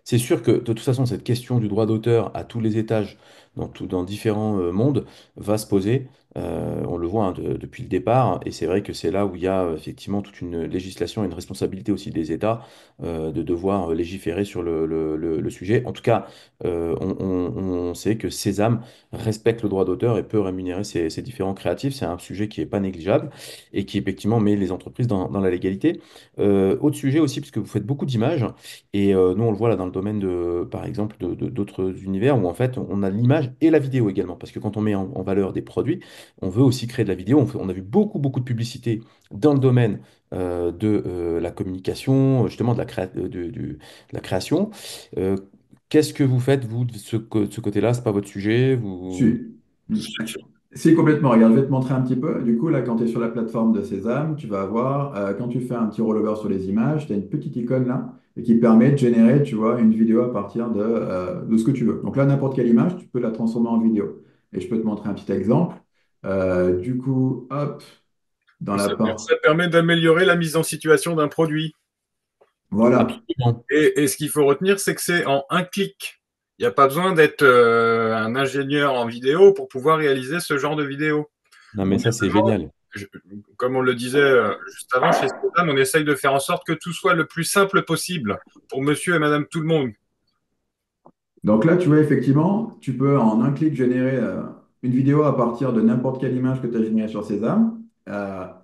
c'est sûr que de toute façon, cette question du droit d'auteur à tous les étages, dans différents mondes, va se poser. On le voit hein, depuis le départ. Et c'est vrai que c'est là où il y a effectivement toute une législation et une responsabilité aussi des États de devoir légiférer sur le sujet. En tout cas, on sait que Sésame respecte le droit d'auteur et peut rémunérer ses différents créatifs. C'est un sujet qui n'est pas négligeable et qui effectivement met les entreprises dans la légalité. Autre sujet aussi, puisque vous faites beaucoup d'images. Et nous, on le voit là dans le domaine par exemple, d'autres univers où en fait, on a l'image et la vidéo également. Parce que quand on met en valeur des produits, on veut aussi créer de la vidéo. On a vu beaucoup, beaucoup de publicité dans le domaine de la communication, justement de la création. Euh, Qu'est-ce que vous faites, vous, de ce côté-là? C'est pas votre sujet, vous... Si. Si, complètement. Regarde, je vais te montrer un petit peu. Du coup, là, quand tu es sur la plateforme de Sésame, tu vas avoir, quand tu fais un petit rollover sur les images, tu as une petite icône là et qui permet de générer, tu vois, une vidéo à partir de ce que tu veux. Donc là, n'importe quelle image, tu peux la transformer en vidéo. Et je peux te montrer un petit exemple. Du coup, hop, dans Et la ça part. permet d'améliorer la mise en situation d'un produit. Voilà. Absolument. Et ce qu'il faut retenir, c'est que c'est en un clic. Il n'y a pas besoin d'être un ingénieur en vidéo pour pouvoir réaliser ce genre de vidéo. Non, mais Donc, ça, c'est génial. je- comme on le disait juste avant, chez Stéphane, on essaye de faire en sorte que tout soit le plus simple possible pour monsieur et madame tout le monde. Donc là, tu vois, effectivement, tu peux en un clic générer une vidéo à partir de n'importe quelle image que tu as générée sur Sésame.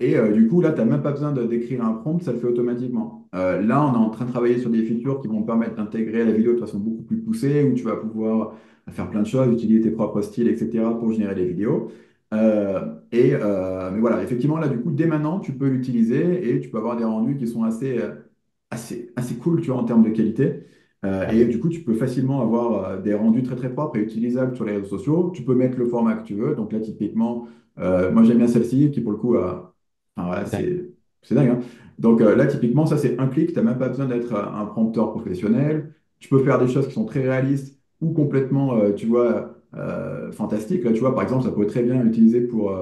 Du coup, là, tu n'as même pas besoin d'écrire un prompt, ça le fait automatiquement. Là, on est en train de travailler sur des features qui vont te permettre d'intégrer la vidéo de façon beaucoup plus poussée, où tu vas pouvoir faire plein de choses, utiliser tes propres styles, etc., pour générer des vidéos. Mais voilà, effectivement, là, du coup, dès maintenant, tu peux l'utiliser et tu peux avoir des rendus qui sont assez cool, tu vois, en termes de qualité. Et du coup, tu peux facilement avoir des rendus très très propres et utilisables sur les réseaux sociaux. Tu peux mettre le format que tu veux. Donc là, typiquement, moi j'aime bien celle-ci qui pour le coup, enfin, voilà, c'est dingue, hein. Donc là, typiquement, ça c'est un clic. Tu n'as même pas besoin d'être un prompteur professionnel. Tu peux faire des choses qui sont très réalistes ou complètement, tu vois, fantastiques. Là, tu vois, par exemple, ça pourrait très bien l'utiliser pour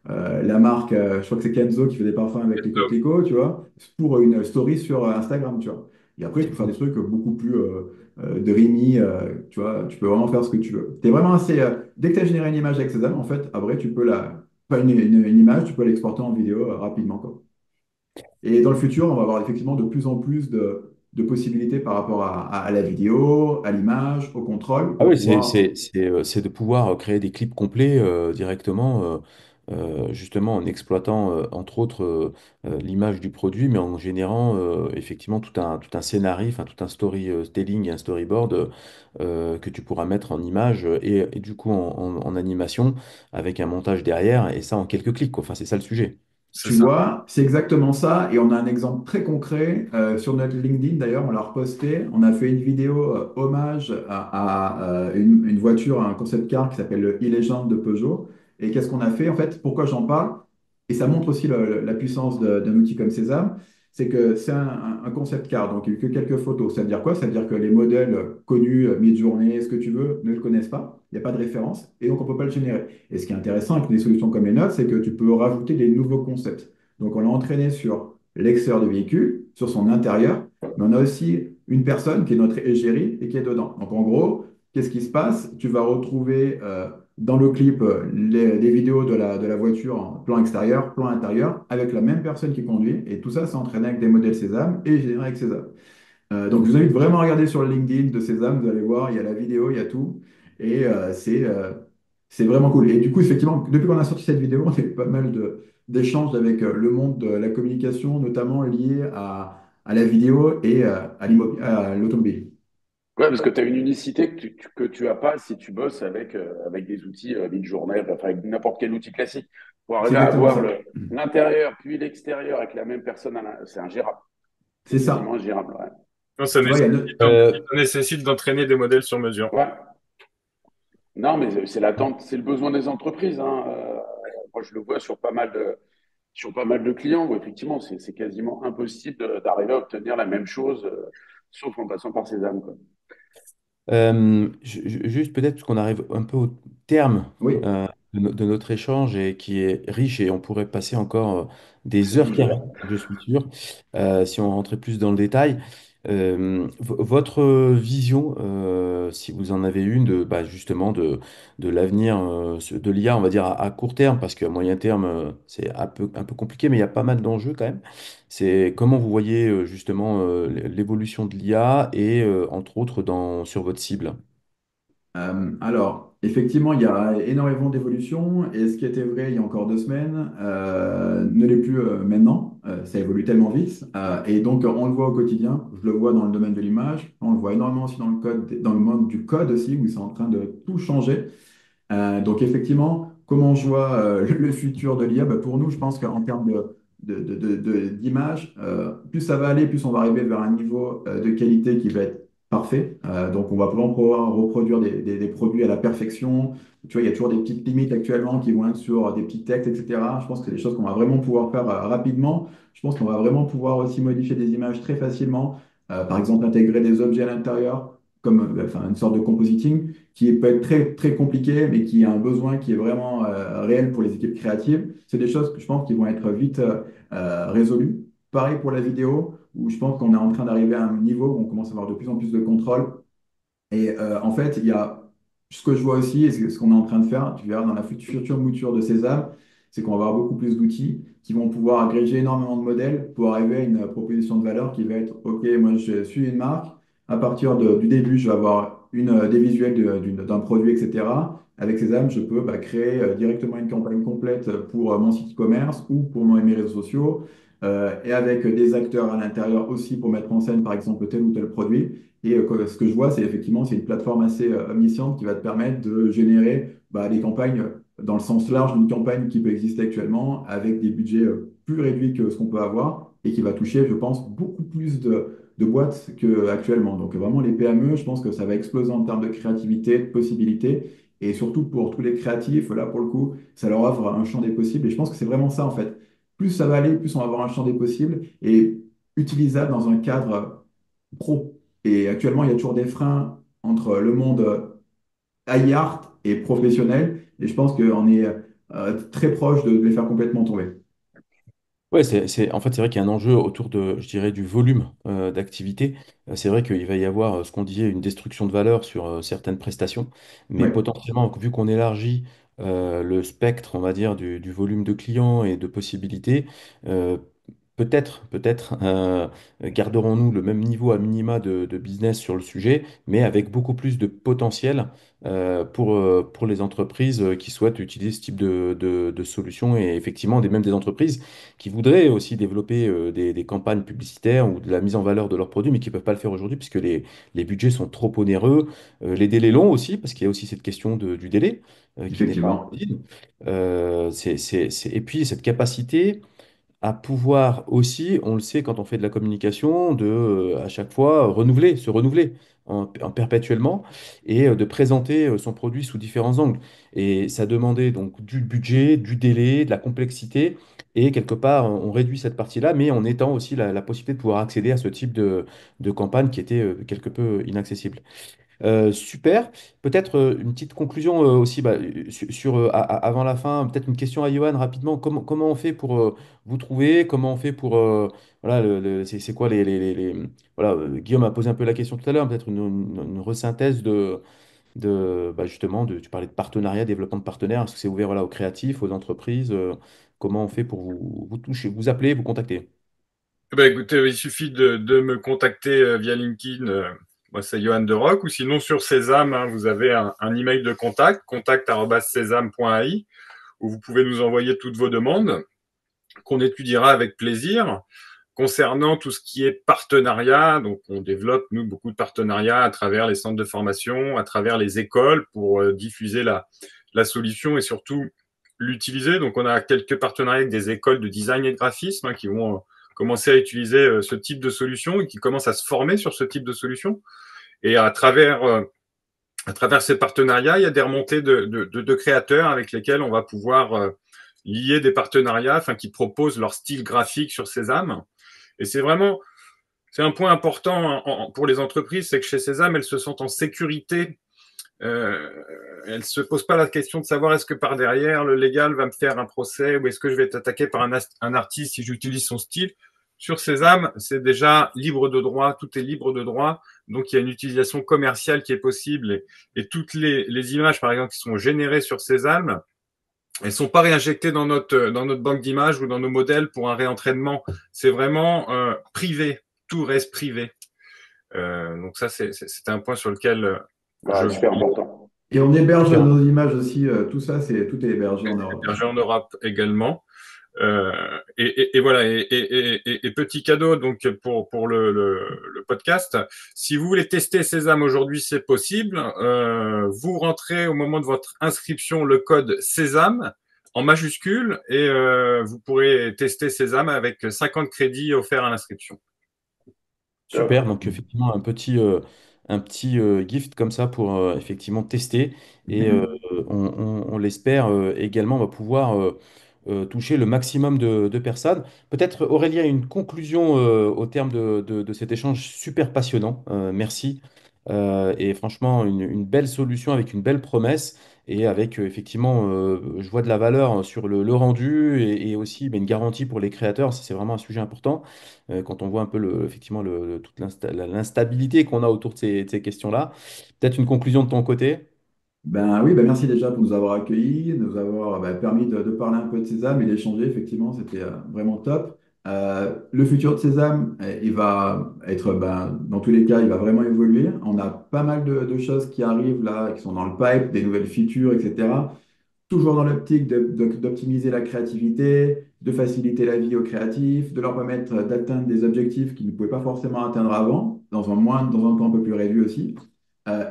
la marque, je crois que c'est Kenzo qui fait des parfums avec les coquelicots, tu vois, pour une story sur Instagram, tu vois. Et après, tu C'est peux faire des fou. trucs beaucoup plus dreamy, tu vois, tu peux vraiment faire ce que tu veux. T'es vraiment assez. Dès que tu as généré une image avec Cézanne, en fait, après, tu peux pas une image, tu peux l'exporter en vidéo rapidement, quoi. Et dans le futur, on va avoir effectivement de plus en plus de possibilités par rapport à la vidéo, à l'image, au contrôle, Ah pour oui, pouvoir. c'est de pouvoir créer des clips complets directement, justement en exploitant entre autres l'image du produit, mais en générant effectivement tout un scénario, enfin tout un storytelling et un storyboard que tu pourras mettre en image et du coup en animation avec un montage derrière, et ça en quelques clics, quoi. Enfin, c'est ça le sujet. C'est Tu ça. vois, c'est exactement ça. Et on a un exemple très concret sur notre LinkedIn. D'ailleurs, on l'a reposté. On a fait une vidéo hommage à une voiture, à un concept car qui s'appelle le e-Legend de Peugeot. Et qu'est-ce qu'on a fait? En fait, pourquoi j'en parle? Et ça montre aussi la puissance d'un outil comme César. C'est que c'est un concept car, donc il n'y a eu que quelques photos. Ça veut dire quoi? Ça veut dire que les modèles connus, mid-journée, ce que tu veux, ne le connaissent pas. Il n'y a pas de référence. Et donc, on ne peut pas le générer. Et ce qui est intéressant avec des solutions comme les nôtres, c'est que tu peux rajouter des nouveaux concepts. Donc, on l'a entraîné sur l'extérieur du véhicule, sur son intérieur, mais on a aussi une personne qui est notre égérie et qui est dedans. Donc, en gros, qu'est-ce qui se passe? Tu vas retrouver dans le clip les vidéos de la voiture en plan extérieur, plan intérieur, avec la même personne qui conduit. Et tout ça, c'est entraîné avec des modèles Sésame et généré avec Sésame. Donc, je vous invite vraiment à regarder sur le LinkedIn de Sésame. Vous allez voir, il y a la vidéo, il y a tout. Et c'est vraiment cool. Et du coup, effectivement, depuis qu'on a sorti cette vidéo, on a eu pas mal d'échanges avec le monde de la communication, notamment lié à la vidéo et à l'automobile. Ouais, parce que tu as une unicité que tu as pas si tu bosses avec des outils mid-journée, enfin, avec n'importe quel outil classique. Pour C'est arriver à exactement avoir ça. l'intérieur puis l'extérieur avec la même personne, c'est ingérable. C'est C'est quasiment ça. ingérable. Ouais. Non, ça Tu vois, il y a nécessite, ça nécessite d'entraîner des modèles sur mesure. Ouais. Non, mais c'est l'attente, c'est le besoin des entreprises, hein. Moi, je le vois sur pas mal de clients où effectivement, c'est quasiment impossible d'arriver à obtenir la même chose, sauf en passant par ces âmes, quoi. Juste peut-être parce qu'on arrive un peu au terme oui, de notre échange et qui est riche et on pourrait passer encore des C'est heures carrées, toujours. je suis sûr, si on rentrait plus dans le détail. Votre vision, si vous en avez une, bah, justement de l'avenir de l'IA, on va dire à court terme, parce qu'à moyen terme, c'est un peu compliqué, mais il y a pas mal d'enjeux quand même. C'est comment vous voyez justement l'évolution de l'IA et entre autres sur votre cible. Alors, effectivement, il y a énormément d'évolutions et ce qui était vrai il y a encore 2 semaines ne l'est plus maintenant. Ça évolue tellement vite et donc on le voit au quotidien. Je le vois dans le domaine de l'image, on le voit énormément aussi dans le code, dans le monde du code aussi où c'est en train de tout changer. Donc effectivement, comment je vois le futur de l'IA? Bah, pour nous, je pense qu'en termes d'image, plus ça va aller, plus on va arriver vers un niveau de qualité qui va être parfait. Donc on va pouvoir reproduire des produits à la perfection. Tu vois, il y a toujours des petites limites actuellement qui vont être sur des petits textes, etc. Je pense que c'est des choses qu'on va vraiment pouvoir faire rapidement. Je pense qu'on va vraiment pouvoir aussi modifier des images très facilement. Par exemple, intégrer des objets à l'intérieur, comme enfin, une sorte de compositing qui peut être très, très compliqué, mais qui a un besoin qui est vraiment réel pour les équipes créatives. C'est des choses que je pense qui vont être vite résolues. Pareil pour la vidéo, où je pense qu'on est en train d'arriver à un niveau où on commence à avoir de plus en plus de contrôle. Et en fait, il y a ce que je vois aussi, et ce qu'on est en train de faire, tu verras dans la future mouture de César, c'est qu'on va avoir beaucoup plus d'outils qui vont pouvoir agréger énormément de modèles pour arriver à une proposition de valeur qui va être, OK, moi je suis une marque, à partir du début, je vais avoir des visuels d'un produit, etc. Avec César, je peux créer directement une campagne complète pour mon site e-commerce ou pour mes réseaux sociaux, et avec des acteurs à l'intérieur aussi pour mettre en scène, par exemple, tel ou tel produit. Et ce que je vois, c'est effectivement, c'est une plateforme assez omnisciente qui va te permettre de générer des campagnes dans le sens large d'une campagne qui peut exister actuellement avec des budgets plus réduits que ce qu'on peut avoir et qui va toucher, je pense, beaucoup plus de boîtes qu'actuellement. Donc vraiment, les PME, je pense que ça va exploser en termes de créativité, de possibilités. Et surtout pour tous les créatifs, là, pour le coup, ça leur offre un champ des possibles. Et je pense que c'est vraiment ça, en fait. Plus ça va aller, plus on va avoir un champ des possibles et utilisable dans un cadre pro. Et actuellement, il y a toujours des freins entre le monde high art et professionnel. Et je pense qu'on est très proche de les faire complètement tomber. Ouais, en fait, c'est vrai qu'il y a un enjeu autour je dirais, du volume d'activité. C'est vrai qu'il va y avoir ce qu'on disait, une destruction de valeur sur certaines prestations, mais Oui, potentiellement, vu qu'on élargit le spectre, on va dire, du volume de clients et de possibilités, euh, peut-être garderons-nous le même niveau à minima de business sur le sujet, mais avec beaucoup plus de potentiel pour les entreprises qui souhaitent utiliser ce type de solution et effectivement même des entreprises qui voudraient aussi développer des campagnes publicitaires ou de la mise en valeur de leurs produits, mais qui ne peuvent pas le faire aujourd'hui puisque les budgets sont trop onéreux, les délais longs aussi, parce qu'il y a aussi cette question du délai qui n'est pas Effectivement. anodine. Et puis cette capacité à pouvoir aussi, on le sait quand on fait de la communication, à chaque fois se renouveler perpétuellement et de présenter son produit sous différents angles. Et ça demandait donc du budget, du délai, de la complexité. Et quelque part, on réduit cette partie-là, mais en étant aussi la possibilité de pouvoir accéder à ce type de campagne qui était quelque peu inaccessible. Super. Peut-être une petite conclusion aussi avant la fin, peut-être une question à Johan rapidement. Comment on fait pour vous trouver? Comment on fait pour voilà c'est quoi voilà Guillaume a posé un peu la question tout à l'heure, peut-être une resynthèse justement tu parlais de partenariat, développement de partenaires. Est-ce que c'est ouvert voilà aux créatifs, aux entreprises? Comment on fait pour vous toucher, vous appeler, vous contacter? Eh ben, écoutez, il suffit de me contacter via LinkedIn. Moi, c'est Johan de Rock. Ou sinon, sur Sésame, hein, vous avez un email de contact, contact@sésame.ai, où vous pouvez nous envoyer toutes vos demandes, qu'on étudiera avec plaisir. Concernant tout ce qui est partenariat, donc on développe, nous, beaucoup de partenariats à travers les centres de formation, à travers les écoles pour diffuser la solution et surtout l'utiliser. Donc on a quelques partenariats avec des écoles de design et de graphisme qui vont commencer à utiliser ce type de solution et qui commencent à se former sur ce type de solution. Et à travers ces partenariats, il y a des remontées de créateurs avec lesquels on va pouvoir lier des partenariats, enfin qui proposent leur style graphique sur Sésame. Et c'est un point important pour les entreprises, c'est que chez Sésame, elles se sentent en sécurité. Elles ne se posent pas la question de savoir est-ce que par derrière, le légal va me faire un procès ou est-ce que je vais être attaqué par un artiste si j'utilise son style. Sur Sésame, c'est déjà libre de droit, tout est libre de droit. Donc, il y a une utilisation commerciale qui est possible et toutes les images, par exemple, qui sont générées sur Sésame, elles sont pas réinjectées dans notre banque d'images ou dans nos modèles pour un réentraînement. C'est vraiment privé. Tout reste privé. Donc ça, c'est un point sur lequel je Ouais, super important. Et on héberge Super. nos images aussi, tout ça, tout est hébergé en Europe. hébergé en Europe également. Et voilà. Et petit cadeau donc pour le podcast. Si vous voulez tester Sésame aujourd'hui, c'est possible. Vous rentrez au moment de votre inscription le code Sésame en majuscule et vous pourrez tester Sésame avec 50 crédits offerts à l'inscription. Super, donc effectivement un petit gift comme ça pour effectivement tester et on l'espère également on va pouvoir toucher le maximum de personnes. Peut-être Aurélien, une conclusion au terme de cet échange super passionnant. Merci. Et franchement une belle solution avec une belle promesse et avec effectivement je vois de la valeur sur le rendu et aussi une garantie pour les créateurs. Ça, c'est vraiment un sujet important quand on voit un peu effectivement toute l'instabilité qu'on a autour de ces questions-là. Peut-être une conclusion de ton côté? Ben oui, ben merci déjà pour nous avoir accueillis, nous avoir permis de parler un peu de Sésame et d'échanger. Effectivement, c'était vraiment top. Le futur de Sésame, il va être, dans tous les cas, il va vraiment évoluer. On a pas mal de choses qui arrivent là, qui sont dans le pipe, des nouvelles features, etc. Toujours dans l'optique d'optimiser la créativité, de faciliter la vie aux créatifs, de leur permettre d'atteindre des objectifs qu'ils ne pouvaient pas forcément atteindre avant, dans un temps un peu plus réduit aussi.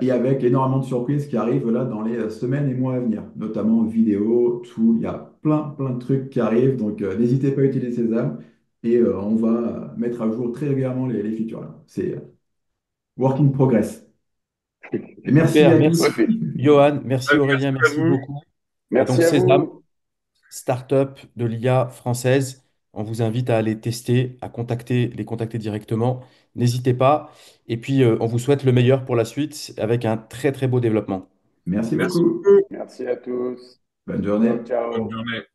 Et avec énormément de surprises qui arrivent là dans les semaines et mois à venir, notamment vidéo, tout. Il y a plein de trucs qui arrivent, donc n'hésitez pas à utiliser Sésame et on va mettre à jour très régulièrement les features là. C'est work in progress. Et merci Super, à merci tous. Ok. Johan, merci Merci Aurélien, à merci vous. beaucoup. Et donc Merci à Sésame, vous. start-up de l'IA française, on vous invite à aller tester, les contacter directement. N'hésitez pas. Et puis on vous souhaite le meilleur pour la suite avec un très très beau développement. Merci Merci beaucoup. beaucoup. Merci à tous. Bonne Ciao, journée. Bonne ciao. journée.